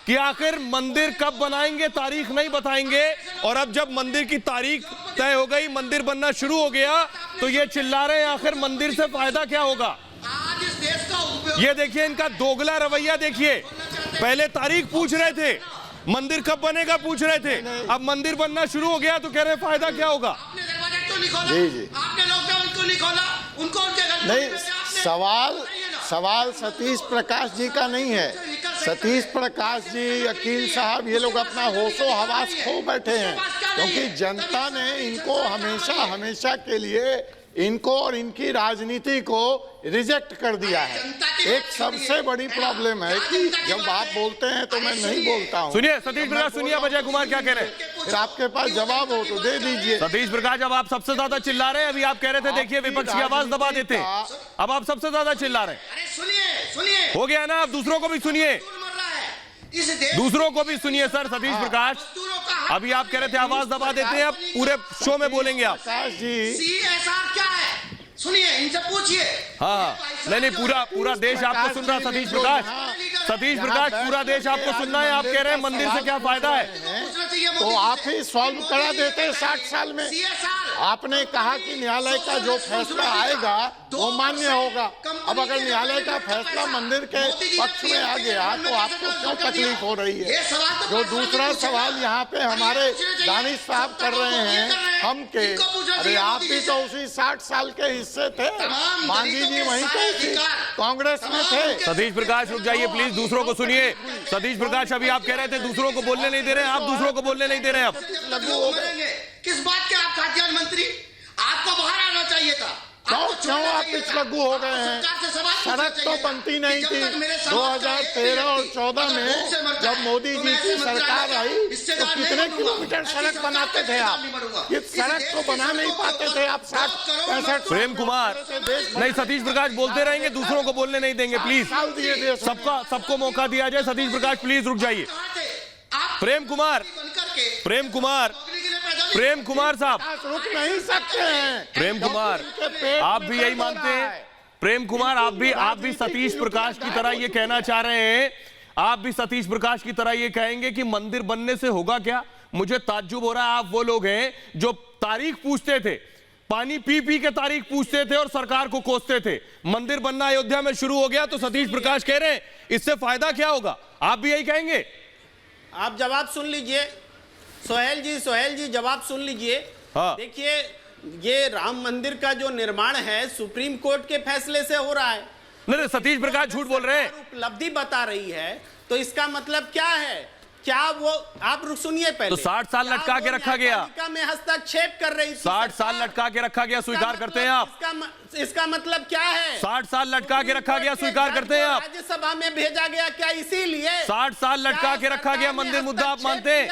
Speaker 1: कि आखिर मंदिर कब बनाएंगे, तारीख नहीं बताएंगे, और अब जब मंदिर की तारीख तय हो गई, मंदिर बनना शुरू हो गया, तो ये चिल्ला रहे हैं आखिर मंदिर से फायदा क्या होगा। ये देखिए इनका दोगला रवैया देखिए, पहले तारीख पूछ रहे थे, मंदिर कब बनेगा पूछ रहे थे, अब मंदिर बनना शुरू हो गया तो कह रहे फायदा क्या होगा।
Speaker 7: जी आपने लॉकडाउन क्यों नहीं खोला? उनको उनके घर नहीं, सवाल सतीश प्रकाश जी का नहीं है। सतीश प्रकाश जी, अकील साहब, ये लोग अपना होशो हवास खो बैठे हैं, क्योंकि जनता ने इनको हमेशा के लिए इनको और इनकी राजनीति को रिजेक्ट कर दिया है। एक सबसे बड़ी प्रॉब्लम है कि जब आप बोलते हैं तो मैं नहीं बोलता हूं।
Speaker 1: सुनिए सतीश प्रकाश, सुनिए अजय कुमार क्या कह रहे हैं।
Speaker 7: फिर आपके पास जवाब हो तो दे दीजिए।
Speaker 1: सतीश प्रकाश, अब आप सबसे ज्यादा चिल्ला रहे हैं। अभी आप कह रहे थे देखिए विपक्ष की आवाज दबा देते, अब आप सबसे ज्यादा चिल्ला रहे हैं। हो गया ना, आप दूसरों को भी सुनिए, दूसरों को भी सुनिए सर। सतीश प्रकाश, अभी आप कह रहे थे आवाज दबा देते हैं, अब पूरे शो में बोलेंगे आप।
Speaker 7: प्रकाश जी,
Speaker 11: CSR क्या है सुनिए, इनसे पूछिए।
Speaker 1: हाँ, नहीं पूरा देश आपको सुन रहा है सतीश प्रकाश। सतीश प्रकाश, पूरा देश आपको सुन रहा है। आप कह रहे हैं मंदिर से क्या फायदा है,
Speaker 7: तो आप ही सॉल्व करा देते हैं 60 साल में। आपने कहा कि न्यायालय का जो फैसला आएगा वो मान्य होगा। अब अगर न्यायालय का फैसला मंदिर के पक्ष में आ गया तो आपको क्यों तकलीफ हो रही है? जो दूसरा सवाल यहाँ पे हमारे दानिश साहब कर रहे हैं हम के, अरे आप भी तो उसी 60 साल के हिस्से थे, मांझी जी वहीं पे कांग्रेस में थे।
Speaker 1: सतीश प्रकाश रुक जाइए प्लीज, दूसरों को सुनिए। सतीश प्रकाश, अभी आप कह रहे थे दूसरों को बोलने नहीं दे रहे हैं, आप दूसरों को बोलने नहीं दे रहे हैं। अब
Speaker 11: किस बात के आप खाद्यान्न मंत्री, आपको बाहर आना चाहिए था।
Speaker 7: क्यों आप पिछलग्गू हो गए हैं? सड़क तो बनती नहीं थी 2013 और 14 में जब मोदी जी की सरकार आई तो कितने किलोमीटर सड़क बनाते थे आप? ये सड़क तो बना नहीं पाते थे आप 60-65।
Speaker 1: प्रेम कुमार, नहीं सतीश प्रकाश बोलते रहेंगे, दूसरों को बोलने नहीं देंगे प्लीज। सबको मौका दिया जाए। सतीश प्रकाश प्लीज रुक जाइए। प्रेम कुमार साहब
Speaker 7: रुक नहीं सकते हैं।
Speaker 1: प्रेम कुमार, आप भी यही मानते हैं? प्रेम कुमार, आप भी सतीश प्रकाश की तरह ये कहना चाह रहे हैं, आप भी सतीश प्रकाश की तरह ये कहेंगे कि मंदिर बनने से होगा क्या? मुझे ताज्जुब हो रहा है, आप वो लोग हैं जो तारीख पूछते थे, पानी पी के तारीख पूछते थे और सरकार को कोसते थे। मंदिर बनना अयोध्या में शुरू हो गया तो सतीश प्रकाश कह रहे हैं इससे फायदा क्या होगा? आप भी यही कहेंगे?
Speaker 10: आप जवाब सुन लीजिए सोहेल जी जवाब सुन लीजिए।
Speaker 1: हाँ।
Speaker 10: देखिए, ये राम मंदिर का जो निर्माण है सुप्रीम कोर्ट के फैसले से हो रहा है।
Speaker 1: नहीं, सतीश प्रकाश झूठ बोल रहे हैं।
Speaker 10: उपलब्धि बता रही है तो इसका मतलब क्या है? क्या वो, आप सुनिए पहले,
Speaker 1: तो 60 साल लटका के रखा गया,
Speaker 10: में हस्तक्षेप कर रही थी।
Speaker 1: 60 साल लटका के रखा गया, स्वीकार करते हैं आप?
Speaker 10: इसका मतलब क्या है?
Speaker 1: 60 साल लटका के रखा गया, स्वीकार करते हैं आप?
Speaker 10: राज्यसभा में भेजा गया क्या इसीलिए?
Speaker 1: 60 साल लटका के रखा गया मंदिर मुद्दा आप मानते हैं?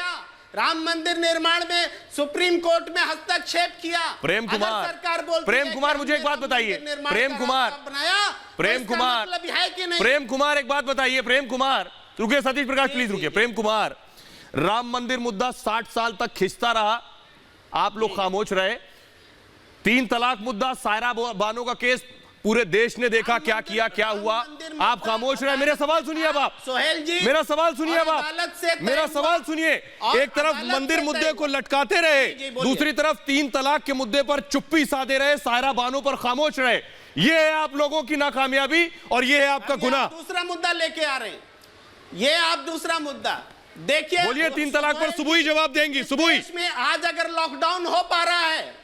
Speaker 10: राम मंदिर निर्माण में सुप्रीम कोर्ट में हस्तक्षेप किया।
Speaker 1: प्रेम कुमार,
Speaker 10: सरकार बोलती
Speaker 1: प्रेम कुमार मुझे एक बात बताइए। प्रेम कुमार, प्रेम कुमार एक बात बताइए। प्रेम कुमार रुकिए, सतीश प्रकाश प्लीज रुकिए। प्रेम कुमार, राम मंदिर मुद्दा 60 साल तक खिंचता रहा, आप लोग खामोश रहे। 3 तलाक मुद्दा, सायरा बानो का केस पूरे देश ने देखा, क्या किया, क्या हुआ, आप खामोश रहे। मेरा सवाल सुनिए अब आप,
Speaker 10: सोहेल जी
Speaker 1: मेरा सवाल सुनिए अब आप, मेरा सवाल सुनिए। एक तरफ मंदिर मुद्दे को लटकाते रहे, दूसरी तरफ 3 तलाक के मुद्दे पर चुप्पी साधे रहे, सायरा बानो पर खामोश रहे। ये है आप लोगों की नाकामयाबी और ये है आपका गुनाह।
Speaker 10: दूसरा मुद्दा लेके आ रहे हैं, ये आप दूसरा मुद्दा देखिए।
Speaker 1: बोलिए, 3 तलाक पर सुबुई जवाब देंगी। सुबुई
Speaker 10: में आज अगर लॉकडाउन हो पा रहा है,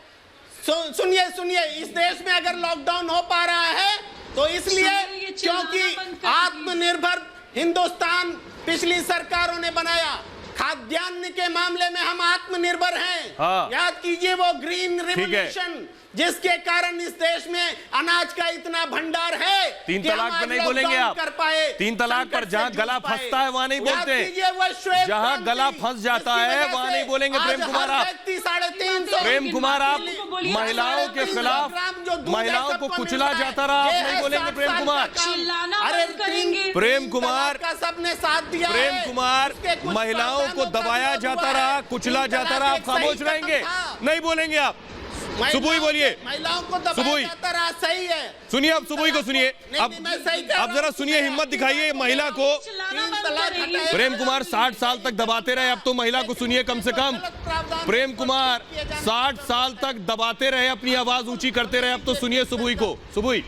Speaker 10: सुनिए, इस देश में अगर लॉकडाउन हो पा रहा है तो इसलिए क्योंकि आत्मनिर्भर हिंदुस्तान पिछली सरकारों ने बनाया। खाद्यान्न के मामले में हम आत्मनिर्भर हैं।
Speaker 1: हाँ।
Speaker 10: याद कीजिए वो ग्रीन रिवॉल्यूशन जिसके कारण इस देश में अनाज का इतना भंडार है।
Speaker 1: 3 तलाक पर नहीं बोलेंगे आप।
Speaker 10: कर पाए
Speaker 1: 3 तलाक पर जहां गला फंसता है वहां नहीं बोलते, जहां गला फंस जाता है वहां नहीं बोलेंगे। प्रेम कुमार आप,
Speaker 10: 350
Speaker 1: प्रेम कुमार आप महिलाओं के खिलाफ, महिलाओं को कुचला जाता रहा, आप नहीं बोलेंगे। प्रेम कुमार, प्रेम कुमार
Speaker 10: का सबने साथ दिया।
Speaker 1: प्रेम कुमार, महिलाओं को दबाया जाता रहा, कुचला जाता रहा, आप खामोश रहेंगे, नहीं बोलेंगे आप। सुबुई बोलिए,
Speaker 10: महिलाओं को दबाया जाता रहा, सही है।
Speaker 1: सुनिए अब सुबुई को सुनिए, अब जरा सुनिए, हिम्मत दिखाइए महिला को। प्रेम कुमार 60 साल तक दबाते रहे, अब तो महिला को सुनिए कम से कम। प्रेम कुमार 60 साल तक दबाते रहे, अपनी आवाज ऊंची करते रहे, अब तो सुनिए सुबुई को। सुबुई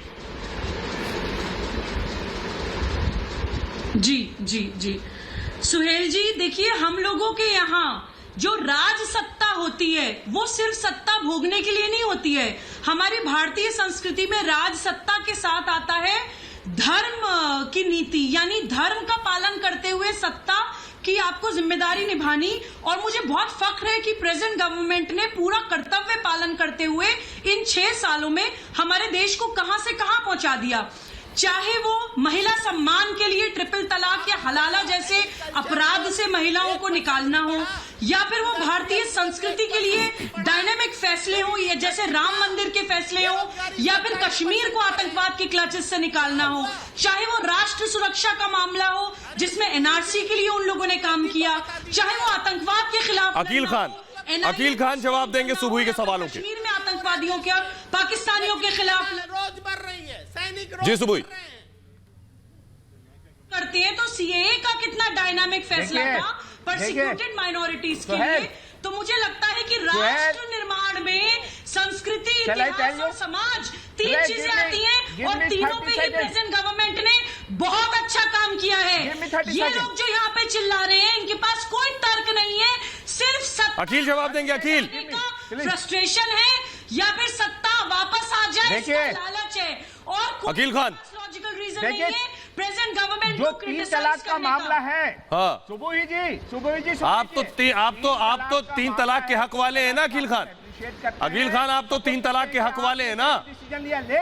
Speaker 12: जी सुहेल जी, देखिए, हम लोगों के यहाँ जो राज सत्ता होती है वो सिर्फ सत्ता भोगने के लिए नहीं होती है। हमारी भारतीय संस्कृति में राज सत्ता के साथ आता है धर्म की नीति यानी धर्म का पालन करते हुए सत्ता की आपको जिम्मेदारी निभानी, और मुझे बहुत फख्र है कि प्रेजेंट गवर्नमेंट ने पूरा कर्तव्य पालन करते हुए इन 6 सालों में हमारे देश को कहां से कहां पहुंचा दिया। चाहे वो महिला सम्मान के लिए ट्रिपल तलाक या हलाला जैसे अपराध से महिलाओं को निकालना हो, या फिर वो भारतीय संस्कृति के लिए डायनामिक फैसले हो, ये जैसे राम मंदिर के फैसले हो, या फिर कश्मीर को आतंकवाद की क्लचेस से निकालना हो, चाहे वो राष्ट्र सुरक्षा का मामला हो जिसमें एनआरसी के लिए उन लोगों ने काम किया, चाहे वो आतंकवाद के खिलाफ।
Speaker 1: अकील खान जवाब देंगे सुबह के सवालों के।
Speaker 12: कश्मीर में आतंकवादियों के और पाकिस्तानियों के खिलाफ
Speaker 10: रोज बढ़ रही है, सैनिक
Speaker 1: जी सुबह
Speaker 12: करते हैं, तो सीएए का कितना डायनामिक फैसला था परसिक्यूटेड माइनॉरिटीज के लिए। तो मुझे लगता है कि राष्ट्र निर्माण में संस्कृति, इतिहास और समाज 3 चीजें आती हैं, और तीनों पे ही प्रेजेंट गवर्नमेंट ने बहुत अच्छा काम किया है। ये लोग जो यहाँ पे चिल्ला रहे हैं, इनके पास कोई तर्क नहीं है, सिर्फ
Speaker 1: अकील जवाब देंगे। अकील,
Speaker 12: फ्रस्ट्रेशन है या फिर सत्ता वापस आ जाए इसका लालच है, और
Speaker 1: अकील खान
Speaker 12: लॉजिकल रीजन नहीं है। प्रेजेंट गवर्नमेंट
Speaker 6: जो 3 तलाक का मामला है,
Speaker 1: हाँ,
Speaker 6: सुबोही जी
Speaker 1: आप तो 3 तलाक के हक वाले हैं ना अकील खान? अकील खान आप तो 3 तलाक के हक वाले हैं ना?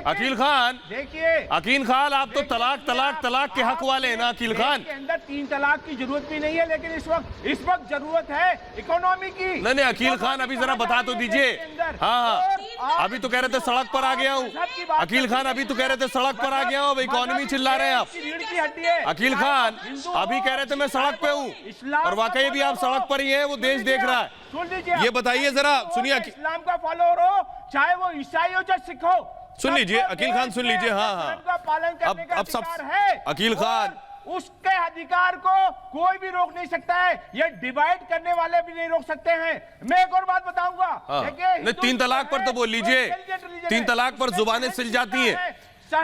Speaker 1: अकील खान
Speaker 6: देखिए,
Speaker 1: अकील खान आप तो तलाक के हक वाले हैं ना अकील खान?
Speaker 6: के अंदर 3 तलाक की जरूरत भी नहीं है, लेकिन इस वक्त जरूरत है इकोनॉमी की।
Speaker 1: नहीं अकील खान अभी जरा बता तो दीजिए। हाँ, अभी तो कह रहे थे सड़क पर आ गया हूँ। अकील खान अभी तो कह रहे थे सड़क पर आ गया हूँ, अब इकोनॉमी चिल्ला रहे हैं आप। अकील खान अभी कह रहे थे मैं सड़क पे हूँ, और वाकई भी आप सड़क पर ही हैं, वो देश देख रहा है। ये बताइए जरा, सुनिए,
Speaker 6: इस्लाम का फॉलोअर हो, चाहे वो ईसाई हो चाहे सिख हो,
Speaker 1: सुन लीजिए अकील खान, सुन लीजिए। हाँ,
Speaker 6: पालन करने का अधिकार है
Speaker 1: अकील खान,
Speaker 6: उसके अधिकार को कोई भी रोक नहीं सकता है, ये डिवाइड करने वाले भी नहीं रोक सकते हैं। मैं एक और बात बताऊंगा,
Speaker 1: नहीं 3 तलाक पर तो बोल लीजिए। 3 तलाक पर जुबानें सिल जाती हैं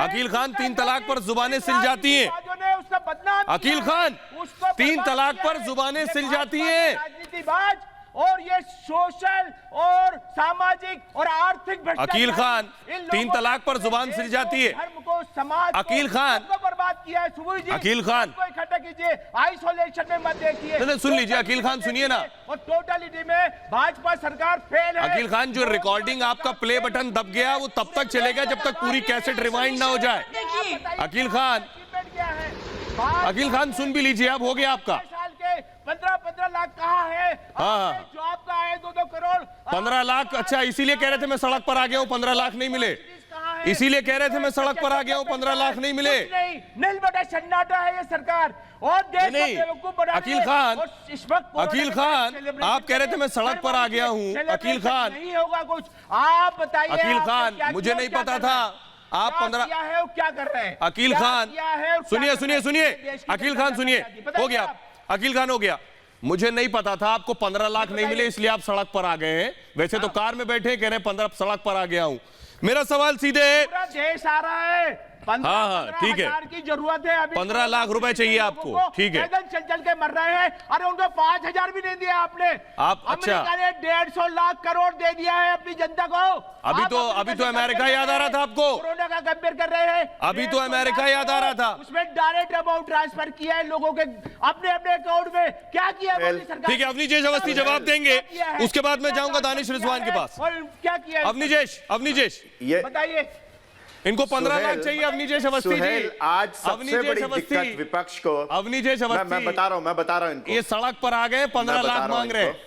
Speaker 1: अकील खान, 3 तलाक पर जुबानें सिल जाती हैं अकील खान, 3 तलाक पर जुबानें सिल जाती हैं।
Speaker 6: राजनीतिबाज और ये सोशल और सामाजिक और आर्थिक
Speaker 1: अकील खान, 3 तलाक पर जुबान सिल जाती है।
Speaker 6: धर्म को, समाज
Speaker 1: अकील खान
Speaker 6: को बर्बाद किया है। सुबह जी,
Speaker 1: अकील खान
Speaker 6: को इकट्ठा कीजिए, आइसोलेशन में मत देखिए।
Speaker 1: नहीं सुन लीजिए अकील खान, सुनिए ना।
Speaker 6: और टोटलिटी में भाजपा सरकार फेल है।
Speaker 1: अकील खान, जो रिकॉर्डिंग आपका प्ले बटन दब गया वो तब तक चलेगा जब तक पूरी कैसेट रिवाइंड ना हो जाए। अकील खान, अकील खान सुन भी लीजिए, अब हो गया आपका।
Speaker 6: 15 लाख कहाँ है?
Speaker 1: हाँ,
Speaker 6: जो आपका है 2-2 करोड़
Speaker 1: 15 लाख। अच्छा, इसीलिए कह रहे थे मैं सड़क पर आ गया हूँ, 15 लाख नहीं मिले। इसीलिए कह रहे थे मैं सड़क पर आ गया हूँ, 15 लाख नहीं मिले।
Speaker 6: नहीं बेटा, सन्नाटा है ये सरकार, और देश
Speaker 1: नहीं। अकील खान, अकील खान, आप कह रहे थे मैं सड़क पर आ गया हूँ। अकील खान,
Speaker 6: नहीं होगा कुछ, आप बताइए।
Speaker 1: अकील खान, मुझे नहीं पता था आप 15
Speaker 6: क्या है, क्या कर रहे हैं?
Speaker 1: अकील खान, सुनिए अकील खान, सुनिए, हो गया अकील खान, हो गया। मुझे नहीं पता था आपको 15 लाख नहीं मिले, इसलिए आप सड़क पर आ गए हैं। वैसे तो कार में बैठे कह रहे हैं 15 सड़क पर आ गया हूं। मेरा सवाल सीधे है,
Speaker 6: पूरा देश आ रहा है, 15
Speaker 1: ठीक है,
Speaker 6: की जरूरत है अभी।
Speaker 1: 15 लाख रुपए चाहिए आपको, ठीक है।
Speaker 6: चल के मर रहे हैं, अरे उनको 5,000 भी नहीं दिया आपने।
Speaker 1: आप अच्छा,
Speaker 6: अमेरिका ने 150 लाख करोड़ दे दिया है अपनी जनता को।
Speaker 1: अभी तो अमेरिका याद आ रहा था आपको,
Speaker 6: कोरोना का कंपेयर कर रहे हैं।
Speaker 1: अभी तो अमेरिका याद आ रहा था।
Speaker 6: उसमें डायरेक्ट अमाउंट ट्रांसफर किया है लोगों के अपने अकाउंट में। क्या किया सरकार?
Speaker 1: ठीक है, अवनीजेश अवस्थी जवाब देंगे, उसके बाद मैं जाऊंगा दानिश रिजवान के पास।
Speaker 6: और क्या किया?
Speaker 1: अवनीजेश
Speaker 6: ये बताइए,
Speaker 1: इनको 15 लाख चाहिए। अवनीजेश अवस्थी जी,
Speaker 7: आज सबसे बड़ी दिक्कत विपक्ष को,
Speaker 1: अवनीजेश अवस्थी,
Speaker 7: मैं बता रहा हूं इनको,
Speaker 1: ये सड़क पर आ गए, 15 लाख मांग रहे हैं।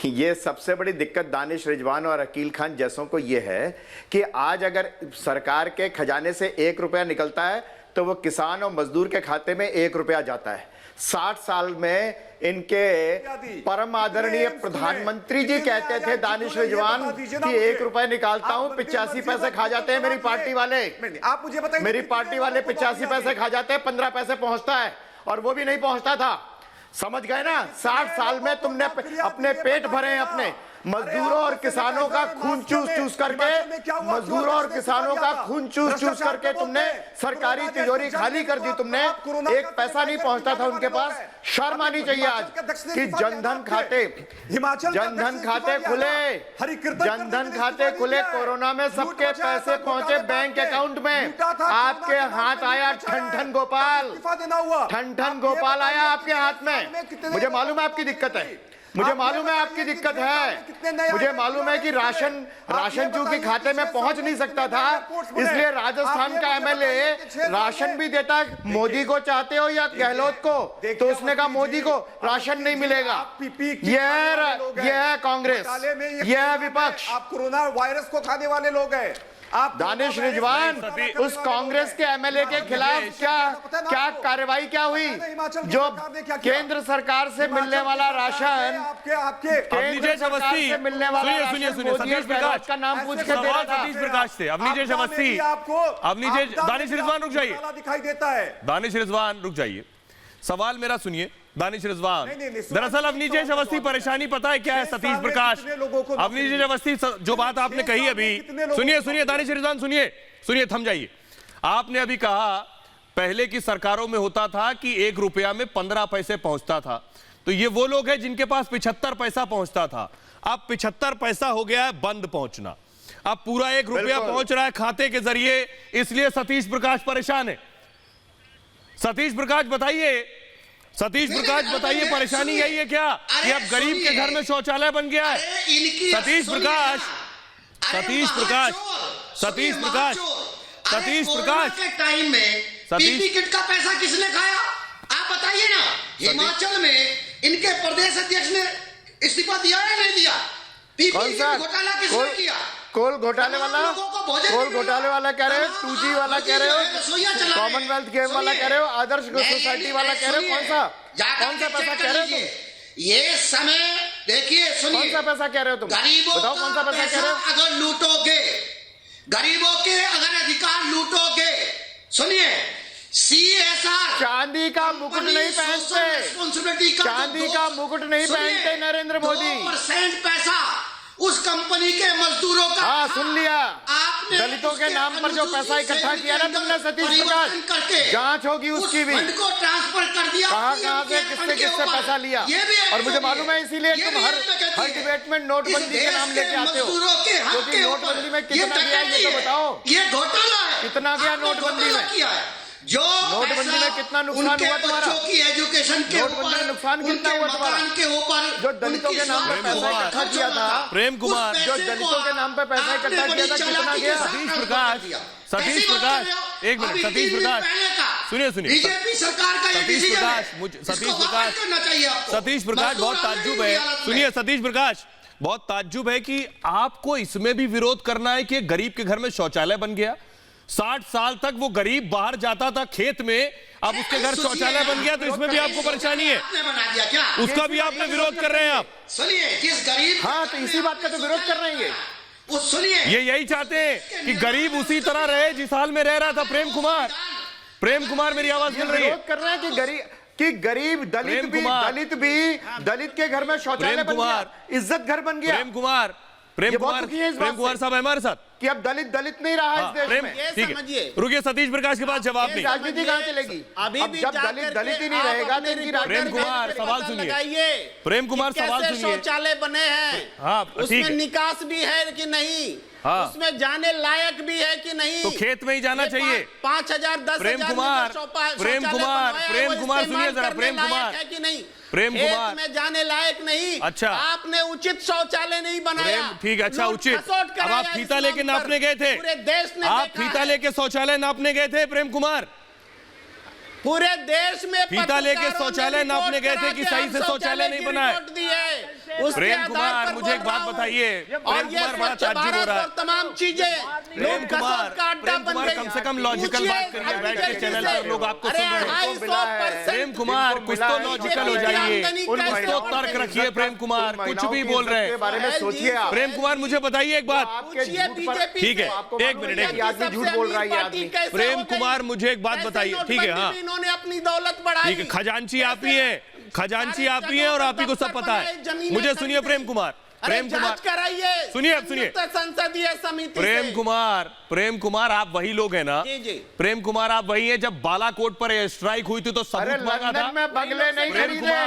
Speaker 7: ये सबसे बड़ी दिक्कत दानिश रिजवान और अकील खान जैसों को ये है कि आज अगर सरकार के खजाने से 1 रुपया निकलता है तो वो किसान और मजदूर के खाते में 1 रुपया जाता है। 60 साल में इनके परम आदरणीय प्रधानमंत्री जी कहते थे दानिश रिजवान कि 1 रुपया निकालता हूं, 85 पैसे खा जाते हैं मेरी पार्टी वाले।
Speaker 13: आप मुझे बताइए,
Speaker 7: मेरी पार्टी वाले 85 पैसे खा जाते हैं, 15 पैसे पहुंचता है, और वो भी नहीं पहुंचता था। समझ गए ना? 60 साल में तुमने अपने पेट भरे हैं अपने। मजदूरों और किसानों का खून चूस चूस करके, मजदूरों और किसानों का खून चूस चूस करके तुमने सरकारी तिजोरी खाली कर दी। तुमने एक पैसा नहीं पहुंचता था उनके पास। शर्म आनी चाहिए आज कि जनधन खाते खुले, जनधन खाते खुले, कोरोना में सबके पैसे पहुंचे बैंक अकाउंट में। आपके हाथ आया ठन गोपाल, ठन गोपाल आया आपके हाथ में। मुझे मालूम है आपकी दिक्कत है, मुझे मालूम है आपकी दिक्कत है, मुझे मालूम है कि राशन चूंकि खाते में पहुंच नहीं सकता था, इसलिए राजस्थान का एमएलए राशन भी देता। मोदी को चाहते हो या गहलोत को? तो उसने कहा मोदी को राशन नहीं मिलेगा। यह है कांग्रेस, यह है विपक्ष।
Speaker 13: आप कोरोना वायरस को खाने वाले लोग हैं। आप
Speaker 7: दानिश रिजवान, उस कांग्रेस के एमएलए के खिलाफ क्या कार्रवाई क्या हुई? जो केंद्र सरकार से मिलने वाला राशन, केंद्र सरकार से मिलने वाला
Speaker 1: सतीश प्रकाश
Speaker 7: का नाम पूछ के दे रहा था।
Speaker 1: सतीश प्रकाश से अवनीश अवस्थी, दानिश रिजवान रुक जाइए,
Speaker 13: दिखाई देता है।
Speaker 1: दानिश रिजवान रुक जाइए, सवाल मेरा सुनिए। दानिश रिजवान, दरअसल अवनीश अवस्थी परेशानी पता है क्या है? सतीश प्रकाश, अवनीश अवस्थी जो बात आपने कही अभी, सुनिए दानिश रिजवान, सुनिए थम जाइए। आपने अभी कहा पहले की सरकारों में होता था कि 1 रुपया में 15 पैसे पहुंचता था, तो ये वो लोग हैं जिनके पास 75 पैसा पहुंचता था। अब 75 पैसा हो गया है बंद पहुंचना, अब पूरा 1 रुपया पहुंच रहा है खाते के जरिए, इसलिए सतीश प्रकाश परेशान है। सतीश प्रकाश बताइए परेशानी यही है क्या कि अब गरीब के घर में शौचालय बन गया है? सतीश प्रकाश
Speaker 11: के टाइम में पीपी किट का पैसा किसने खाया? आप बताइए ना। हिमाचल में इनके प्रदेश अध्यक्ष ने इस्तीफा दिया या नहीं दिया? पीपी घोटाला किसने किया?
Speaker 7: कोल घोटाले वाला कह रहे हो, 2G वाला कह रहे हो, कॉमनवेल्थ गेम वाला कह रहे हो, आदर्श सोसाइटी वाला कह रहे हो, कौन सा पैसा कह रहे हो तुम?
Speaker 11: ये समय देखिए, सुनिए,
Speaker 7: कौन सा पैसा कह रहे हो तुम? बताओ कौन सा पैसा कह रहे हो?
Speaker 11: अगर लूटोगे, गरीबों के अगर अधिकार लूटोगे, सुनिए, CSR
Speaker 7: चांदी का मुकुट नहीं पहनते, चांदी का मुकुट नहीं पहनते नरेंद्र मोदी।
Speaker 11: 2% पैसा उस कंपनी के मजदूरों का।
Speaker 7: हाँ, सुन लिया। दलितों के नाम पर जो पैसा इकट्ठा किया ना तुमने सतीश प्रकाश, जांच होगी उसकी भी।
Speaker 11: को ट्रांसफर कर दिया,
Speaker 7: कहां से किससे पैसा लिया। और मुझे मालूम है इसीलिए तुम हर डिबेट में नोटबंदी के नाम लेके आते हो, क्योंकि नोटबंदी में कितना गया ये तो बताओ।
Speaker 11: ये घोटाला है,
Speaker 7: कितना गया नोटबंदी में?
Speaker 11: जो
Speaker 7: नोटबंदी में कितना नुकसान हुआ तुम्हारा?
Speaker 11: की एजुकेशन के
Speaker 7: नोटबंदी में नुकसान कितना हुआ तुम्हारा?
Speaker 11: के ऊपर
Speaker 7: जो दलितों के नाम पर पैसा इकट्ठा किया था,
Speaker 1: प्रेम कुमार,
Speaker 7: जो दलितों के नाम पर पैसा इकट्ठा किया था, कितना गया?
Speaker 1: सतीश प्रकाश एक मिनट, सतीश प्रकाश सुनिए
Speaker 11: बीजेपी सरकार का
Speaker 1: सतीश प्रकाश बहुत ताज्जुब है। सुनिए सतीश प्रकाश, बहुत ताज्जुब है कि आपको इसमें भी विरोध करना है कि गरीब के घर में शौचालय बन गया। 60 साल तक वो गरीब बाहर जाता था खेत में, अब उसके घर शौचालय बन गया, तो इसमें भी आपको परेशानी है? उसका भी आपने विरोध कर रहे हैं आप?
Speaker 11: सुनिए, जिस गरीब,
Speaker 7: हाँ, तो इसी बात का तो विरोध कर रहे हैं
Speaker 11: ये।
Speaker 1: यही चाहते हैं कि गरीब उसी तरह रहे जिस हाल में रह रहा था। प्रेम कुमार मेरी आवाज मिल रही है?
Speaker 7: विरोध कर रहे हैं कि गरीब दलित के घर में शौचालय बन गया, इज्जत घर बन गया।
Speaker 1: प्रेम कुमार साहब हमारे साथ
Speaker 7: कि अब दलित नहीं रहा इस देश में।
Speaker 1: ठीक है, रुकिए, सतीश प्रकाश के पास जवाब नहीं।
Speaker 7: राजनीति कहां चलेगी? अब जब दलित ही नहीं रहेगा तो इनकी राजनीति।
Speaker 1: प्रेम कुमार सवाल सुनिए, प्रेम कुमार सवाल सुनिए।
Speaker 10: शौचालय बने हैं,
Speaker 1: हाँ,
Speaker 10: उसमें निकास भी है कि नहीं?
Speaker 1: हाँ,
Speaker 10: उसमें जाने लायक भी है कि नहीं?
Speaker 1: तो खेत में ही जाना चाहिए।
Speaker 10: 5,000 10,000
Speaker 1: प्रेम कुमार सुनिए जरा। प्रेम कुमार
Speaker 10: है कि नहीं?
Speaker 1: खेत
Speaker 10: में जाने लायक नहीं।
Speaker 1: अच्छा,
Speaker 10: आपने उचित शौचालय नहीं बनाया।
Speaker 1: ठीक है, अच्छा उचित। अब आप फीता लेके नापने गए थे,
Speaker 10: पूरे देश ने
Speaker 1: आप फीता लेके शौचालय नापने गए थे प्रेम कुमार?
Speaker 10: पूरे देश में
Speaker 1: फीता लेके शौचालय नापने गए थे कि सही से शौचालय नहीं बना है? प्रेम कुमार मुझे एक बात बताइए, प्रेम कुमार बड़ा ताज्जुब हो रहा है।
Speaker 10: तमाम चीजें
Speaker 1: प्रेम कुमार कम से कम लॉजिकल बात करिए, बैठ के चैनल पर लोग आपको सुन रहे हैं। प्रेम कुमार कुछ तो लॉजिकल हो जाइए, कुछ तो तर्क रखिए। प्रेम कुमार कुछ भी बोल रहे हैं,
Speaker 7: बारे में सोचिए।
Speaker 1: प्रेम कुमार मुझे बताइए एक बात, ठीक है, एक मिनट,
Speaker 7: झूठ बोल रहा है आदमी।
Speaker 1: प्रेम कुमार मुझे एक बात बताइए, ठीक है? हाँ,
Speaker 10: इन्होंने अपनी दौलत बढ़ाई।
Speaker 1: ठीक है, खजांची आप ही है और आप ही को सब पता है। मुझे सुनिए प्रेम कुमार, प्रेम कुमार
Speaker 10: जांच कराइए,
Speaker 1: सुनिए, अब सुनिए,
Speaker 10: संसदीय समिति
Speaker 1: प्रेम कुमार आप वही लोग हैं ना?
Speaker 10: जी जी,
Speaker 1: प्रेम कुमार आप वही हैं जब बालाकोट पर एयर स्ट्राइक हुई थी तो सबूत मांगा था।
Speaker 7: में बंगले नहीं खरीदे,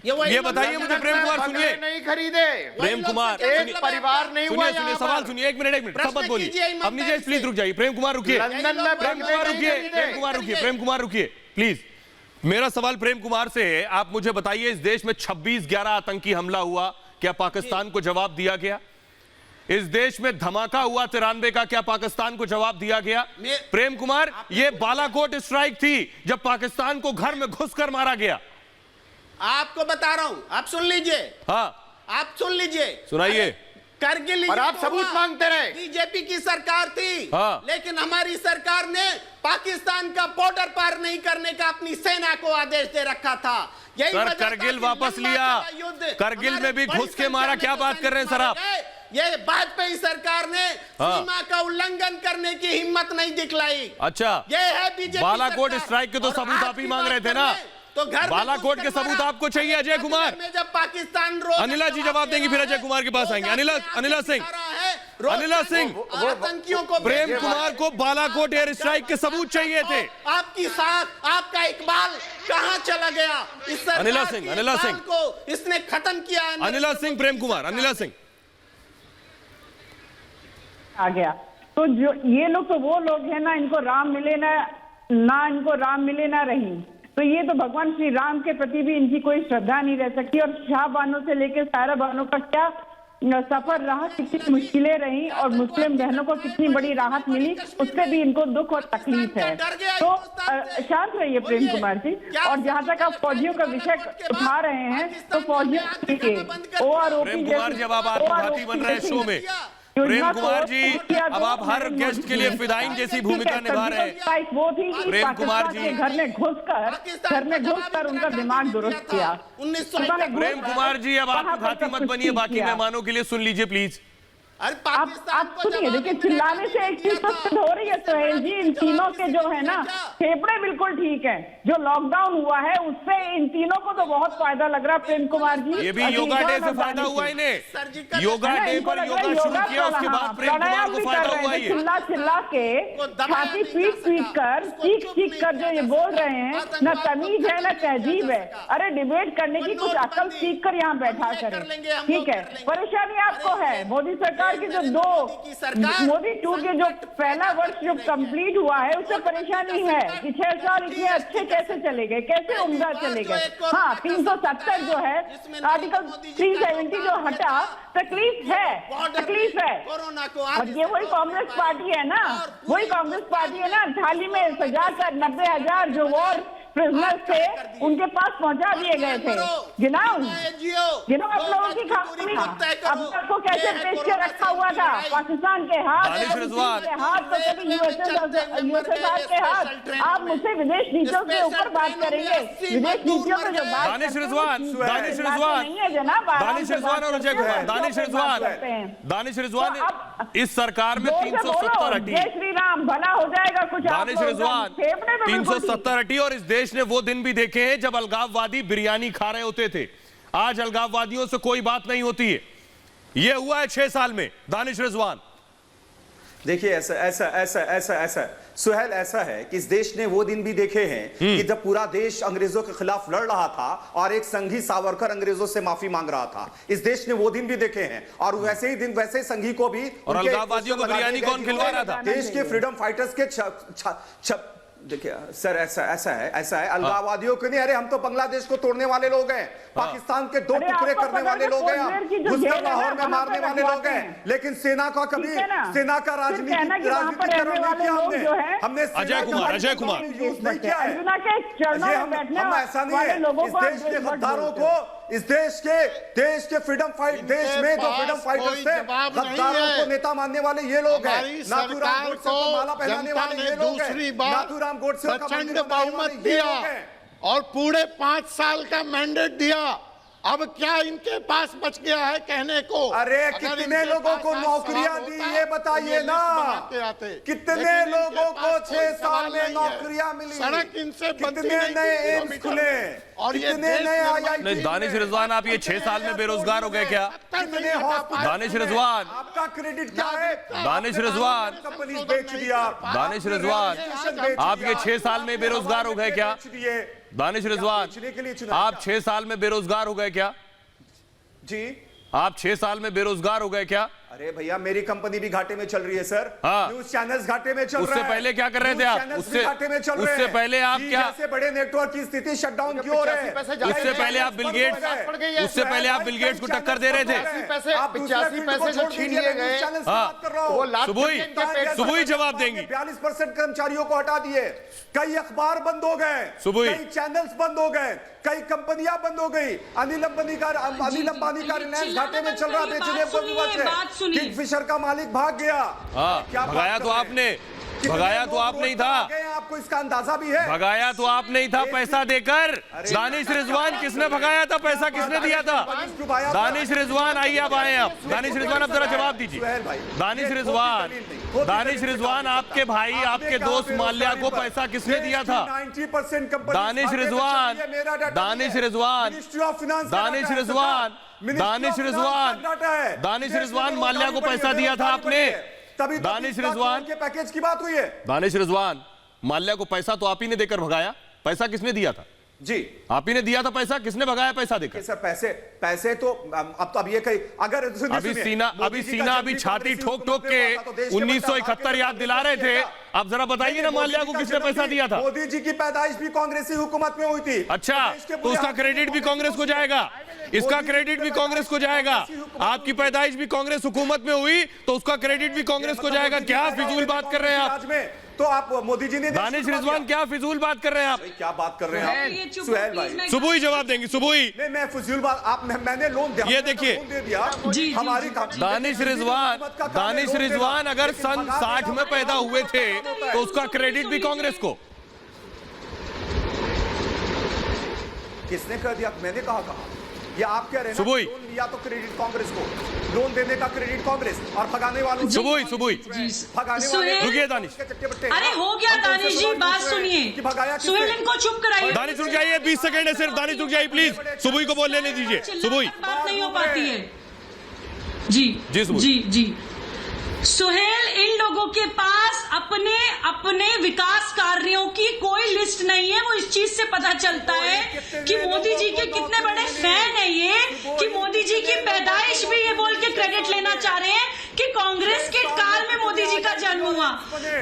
Speaker 1: ये बताइए मुझे प्रेम कुमार, सुनिए,
Speaker 7: नहीं खरीदे
Speaker 1: प्रेम कुमार,
Speaker 7: एक परिवार नहीं हुआ।
Speaker 1: सुनिए सवाल सुनिए, एक मिनट सब मत बोलिए, अब नीचे प्लीज रुक जाइए। प्रेम कुमार रुकिए,
Speaker 7: लंदन में
Speaker 1: प्रेम कुमार रुकिए, प्रेम कुमार रुकिए, प्रेम कुमार रुकिए प्लीज। मेरा सवाल प्रेम कुमार से है, आप मुझे बताइए इस देश में 26/11 आतंकी हमला हुआ, क्या पाकिस्तान को जवाब दिया गया? इस देश में धमाका हुआ 93 का, क्या पाकिस्तान को जवाब दिया गया? प्रेम कुमार, ये बालाकोट स्ट्राइक थी जब पाकिस्तान को घर में घुसकर मारा गया।
Speaker 10: आपको बता रहा हूं, आप सुन लीजिए।
Speaker 1: हाँ
Speaker 10: आप सुन लीजिए,
Speaker 1: सुनाइए।
Speaker 10: करगिल
Speaker 7: और आप सबूत मांगते रहे।
Speaker 10: बीजेपी की सरकार थी,
Speaker 1: हाँ।
Speaker 10: लेकिन हमारी सरकार ने पाकिस्तान का बॉर्डर पार नहीं करने का अपनी सेना को आदेश दे रखा था। यही
Speaker 1: सर करगिल वापस लिया, करगिल में भी घुस के मारा, क्या बात कर रहे हैं सर आप?
Speaker 10: ये वाजपेयी सरकार ने सीमा का उल्लंघन करने की हिम्मत नहीं दिखलाई।
Speaker 1: अच्छा,
Speaker 10: ये है बीजेपी
Speaker 1: बालाकोट स्ट्राइक के तो सबूत आप ही मांग रहे थे ना?
Speaker 10: तो घर
Speaker 1: बालाकोट के सबूत आपको चाहिए अजय कुमार?
Speaker 10: में जब पाकिस्तान
Speaker 1: अनिला जी जवाब देंगी, फिर अजय कुमार के पास आएंगे। अनिला सिंह,
Speaker 10: आतंकियों को,
Speaker 1: प्रेम कुमार को बालाकोट एयर स्ट्राइक के सबूत चाहिए थे।
Speaker 10: आपकी साख, आपका इकबाल कहां चला गया? इस
Speaker 1: अनिला सिंह
Speaker 10: को इसने खत्म किया।
Speaker 1: अनिला सिंह, प्रेम कुमार, अनिला सिंह
Speaker 9: आ गया। तो जो ये लोग तो वो लोग हैं ना, इनको राम मिले ना इनको राम मिले ना रहीम। तो ये तो भगवान श्री राम के प्रति भी इनकी कोई श्रद्धा नहीं रह सकती। और शाह बानो से लेकर सारा बानो का क्या सफर रहा, कितनी मुश्किलें रही और मुस्लिम बहनों को कितनी बड़ी राहत मिली, उससे भी इनको दुख और तकलीफ है। तो शांत रहिए प्रेम कुमार जी। और जहाँ तक आप फौजियों का विषय उठा रहे हैं, तो फौजियों के
Speaker 1: प्रेम कुमार जब आप आत्मघाती बन रहे शो में, प्रेम कुमार जी अब आप हर गेस्ट के लिए फिदाइन जैसी भूमिका निभा रहे हैं।
Speaker 9: वो थी कि
Speaker 1: प्रेम कुमार जी
Speaker 9: घर में घुसकर उनका दिमाग दुरुस्त किया।
Speaker 1: प्रेम कुमार जी अब आप घाती मत बनिए, बाकी मेहमानों के लिए सुन लीजिए प्लीज।
Speaker 9: आप सुनिए, देखिए चिल्लाने से एक चीज तो सिद्ध हो रही है सुहेल जी, इन तीनों के जो है ना फेफड़े बिल्कुल ठीक है। जो लॉकडाउन हुआ है उससे इन तीनों को तो बहुत फायदा लग रहा है प्रेम कुमार जी।
Speaker 1: ये भी योगा डे से फायदा हुआ इन्हें, योगा डे पर योगा शुरू किया, उसके बाद प्रेम कुमार को फायदा हुआ। ये
Speaker 9: चिल्ला के छाती पीट कर चीख कर जो ये बोल रहे हैं, न तमीज है न तहजीब है। अरे डिबेट करने की कुछ अकल सीख कर यहाँ बैठा करें, ठीक है। परेशानी आपको है मोदी सरकार की, जो मोदी 2 के जो पहला वर्ष जो कंप्लीट हुआ है उससे परेशानी है कि 6 साल इतने अच्छे कैसे चले गए, कैसे उम्दा चले गए। हाँ, 370 जो है, आर्टिकल 370 जो हटा, तकलीफ है। और ये वही कांग्रेस पार्टी है ना, थाली में सजाकर 90,000 जो वॉर प्रिजनर्स थे उनके पास पहुंचा दिए गए थे। गिनाओ आप लोगों की खामी, अब तक को कैसे पेश के रखा हुआ था पाकिस्तान के हाथ, तो कभी यूएसएसआर के हाथ। आप मुझसे विदेश नीतियों के ऊपर बात करेंगे, विदेश नीतियों पर जो बात
Speaker 1: दानिश रिजवान और अजय कुमार, दानिश रिजवान इस सरकार में 370 हटी,
Speaker 9: जय श्री राम, भला हो जाएगा कुछ।
Speaker 1: दानिश रिजवान 370 हटी। और इस देश ने वो दिन भी देखे हैं जब अलगाववादी बिरयानी खा रहे होते थे। आज अलगाववादियों से कोई बात नहीं होती है। ये हुआ है 6 साल में। दानिश रिजवान
Speaker 8: देखिए, ऐसा सुहेल, ऐसा है कि इस देश ने वो दिन भी देखे हैं कि जब पूरा देश अंग्रेजों के खिलाफ लड़ रहा था और एक संघी सावरकर अंग्रेजों से माफी मांग रहा था। इस देश ने वो दिन भी देखे हैं और वैसे ही दिन वैसे संघी को भी।
Speaker 1: और अलगाववादियों को बिरयानी कौन खिलवा रहा था?
Speaker 8: देश के फ्रीडम फाइटर्स के देखिए सर, ऐसा है अलगाववादियों को नहीं। अरे हम तो बांग्लादेश को तोड़ने वाले लोग हैं, पाकिस्तान के 2 टुकड़े करने वाले लोग हैं, घुसकर लाहौर में मारने वाले लोग हैं। लेकिन सेना का कभी सेना का राजनीतिक नहीं किया हमने।
Speaker 1: अजय कुमार
Speaker 8: यूज नहीं किया है। हम ऐसा नहीं है। इस देश के गद्दारों को, इस देश के फ्रीडम में जो फ्रीडम फाइटर्स थे, गद्दारों को नेता मानने वाले ये लोग हैं। नाथूराम गोडसे को माला पहनाने वाले ये लोग हैं। नाथूराम गोडसे
Speaker 14: प्रचंड बहुमत दिया और पूरे 5 साल का मैंडेट दिया अब क्या इनके पास बच गया है कहने को?
Speaker 13: अरे कितने लोगों को नौकरियां दी ये बताइए ना, कितने लोगों को 6 साल में नौकरियां मिली,
Speaker 14: सड़क इनसे
Speaker 13: कितने नए एम्स खुले और कितने नए IIT।
Speaker 1: नहीं दानिश रिजवान, आप ये 6 साल में बेरोजगार हो गए क्या?
Speaker 13: कितने हॉस्पिटल,
Speaker 1: दानिश रिजवान,
Speaker 13: आपका क्रेडिट क्या है?
Speaker 1: दानिश रिजवान,
Speaker 13: कंपनी बेच दिया।
Speaker 1: दानिश रिजवान, आप ये 6 साल में बेरोजगार हो गए क्या? दानिश रिजवान, आप 6 साल में बेरोजगार हो गए क्या?
Speaker 8: जी,
Speaker 1: आप 6 साल में बेरोजगार हो गए क्या?
Speaker 8: अरे भैया मेरी कंपनी भी घाटे में चल रही है सर।
Speaker 1: हाँ।
Speaker 8: न्यूज चैनल्स घाटे में चल रहे हैं।
Speaker 1: उससे पहले क्या कर रहे थे आप? उससे पहले आप क्या?
Speaker 8: ऐसे बड़े नेटवर्क की स्थिति शटडाउन क्यों हो रहे हैं?
Speaker 1: उससे पहले आप बिल गेट्स, उससे पहले आप बिल गेट्स को टक्कर दे रहे थे।
Speaker 14: 85 पैसे जो छीन लिए गए,
Speaker 1: सुबह जवाब देंगी।
Speaker 8: 42% कर्मचारियों को हटा दिए, कई अखबार बंद हो गए, कई चैनल्स बंद हो गए, कई कंपनियां बंद हो गई। अनिल अंबानी का रिलायंस घाटे में चल रहा, बेचने को विवश है। किंगफिशर का मालिक भाग गया।
Speaker 1: क्या भगाया तो आपने, भगाया तो आप नहीं था।
Speaker 8: आपको इसका अंदाजा भी है?
Speaker 1: भगाया तो आप नहीं था पैसा देकर। दानिश रिजवान किसने भगाया था? पैसा किसने दिया था? दानिश रिजवान आइए, अब आए आप। दानिश रिजवान अब जरा जवाब दीजिए। दानिश रिजवान, आपके भाई, आपके दोस्त माल्या को पैसा किसने दिया था?
Speaker 8: 90% कंपनी।
Speaker 1: दानिश रिजवान, दानिश रिजवान, दानिश रिजवान, दानिश रिजवान, दानिश रिजवान, माल्या को पैसा दिया था आपने?
Speaker 8: तभी
Speaker 1: दानिश रिजवान
Speaker 8: के पैकेज की बात हुई है।
Speaker 1: दानिश रिजवान, माल्या को पैसा तो आप ही ने देकर भगाया। पैसा किसने दिया था?
Speaker 8: जी,
Speaker 1: आप ही ने दिया था पैसा। किसने भगाया पैसा देकर?
Speaker 8: सर पैसे तो अब ये कहीं अगर
Speaker 1: अभी छाती ठोक ठोक के 1971 याद दिला रहे थे। आप जरा बताइए ना, माल्या को किसने पैसा दिया था?
Speaker 8: मोदी जी की पैदाइश भी कांग्रेसी हुकूमत में हुई थी।
Speaker 1: अच्छा, तो उसका क्रेडिट भी कांग्रेस को जाएगा, इसका क्रेडिट भी कांग्रेस को जाएगा। आपकी पैदाइश भी कांग्रेस हुकूमत में हुई तो उसका क्रेडिट भी कांग्रेस को जाएगा। क्या फिजूल बात कर रहे हैं आप?
Speaker 8: तो आप मोदी जी ने,
Speaker 1: दानिश रिजवान, क्या फिजूल बात कर रहे हैं आप?
Speaker 8: क्या बात कर रहे हैं आप? सुहेल भाई,
Speaker 1: सुबह ही जवाब देंगी। सुबह ही
Speaker 8: नहीं, मैं फिजूल बात, मैंने लोन दिया,
Speaker 1: ये देखिए
Speaker 8: हमारी
Speaker 1: दानिश रिजवान अगर सन 60 में पैदा हुए थे तो उसका क्रेडिट भी कांग्रेस को।
Speaker 8: किसने कर दिया? मैंने कहा ये आप कह रहे हैं
Speaker 1: सुबह
Speaker 8: लोन लिया तो क्रेडिट कांग्रेस को, लोन देने का क्रेडिट कांग्रेस और भगाने वालों
Speaker 1: सुबह
Speaker 8: भगाने वाले।
Speaker 1: रुकिए दानिश,
Speaker 12: अरे हो गया दानिश जी, बात सुनिए। सुहेल इनको चुप कराइए।
Speaker 1: दानिश रुक जाइए, 20 सेकंड है सिर्फ। दानिश रुक जाइए प्लीज, सुबह को बोलने नहीं दीजिए। सुबह
Speaker 12: बात नहीं हो पाती है। जी सुहेल, इन लोगों के पास अपने विकास कार्यों की कोई लिस्ट नहीं है। वो इस चीज से पता चलता है कि मोदी जी के कितने बड़े फैन है ये, कि मोदी जी की पैदाइश भी ये बोल के क्रेडिट लेना चाह रहे हैं कि कांग्रेस के काल में मोदी जी का जन्म हुआ।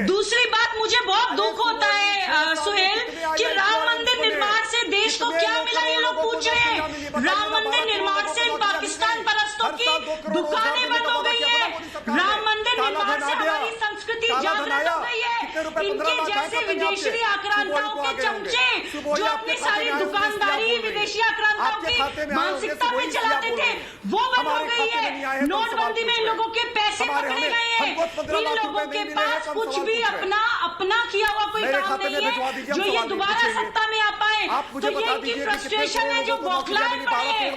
Speaker 12: दूसरी बात, मुझे बहुत दुख होता है सुहेल कि राम मंदिर निर्माण से देश को क्या मिला, ये लोग पूछ रहे हैं। राम मंदिर निर्माण से पाकिस्तान परस्तों की दुकानें बंद हो गई है। राम मंदिर निर्माण से हमारी संस्कृति जागृत हो गई है। इनके जैसे विदेशी आक्रांताओं के चमचे जो अपनी सारी दुकानदारी विदेशी आक्रांताओं की मानसिकता पे चलाते थे, वो बंद हो गई है। नोटबंदी में इन लोगों के पैसे पकड़े गए हैं। इन लोगों के पास कुछ भी अपना किया हुआ कोई काम नहीं है जो ये दोबारा सत्ता में आ पाए। तो ये इनकी फ्रस्ट्रेशन है जो बौखलाए पड़े हैं।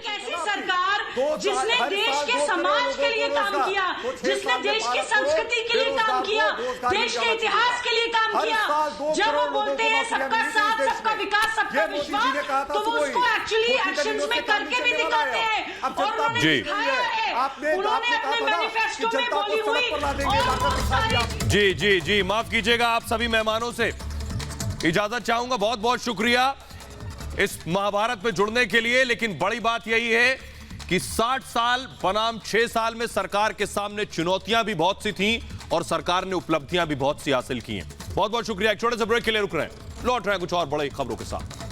Speaker 12: कैसी सरकार जिसने देश के समाज के लिए काम किया, जिसने देश की संस्कृति के लिए काम किया, देश के इतिहास के लिए काम किया, जब वो बोलते हैं सबका साथ, सबका विकास, सबका विश्वास, तो वो उसको एक्चुअली एक्शंस में करके भी दिखाते हैं। और उन्होंने दिखाया है, उन्होंने अपने मैनिफेस्टो में बोली हुई और बहुत सारी।
Speaker 1: जी माफ कीजिएगा, आप सभी मेहमानों से इजाजत चाहूंगा। बहुत बहुत शुक्रिया इस महाभारत में जुड़ने के लिए। लेकिन बड़ी बात यही है कि 60 साल बनाम 6 साल में सरकार के सामने चुनौतियां भी बहुत सी थीं और सरकार ने उपलब्धियां भी बहुत सी हासिल की हैं। बहुत बहुत शुक्रिया। एक छोटे से ब्रेक के लिए रुक रहे हैं, लौट रहे हैं कुछ और बड़ी खबरों के साथ।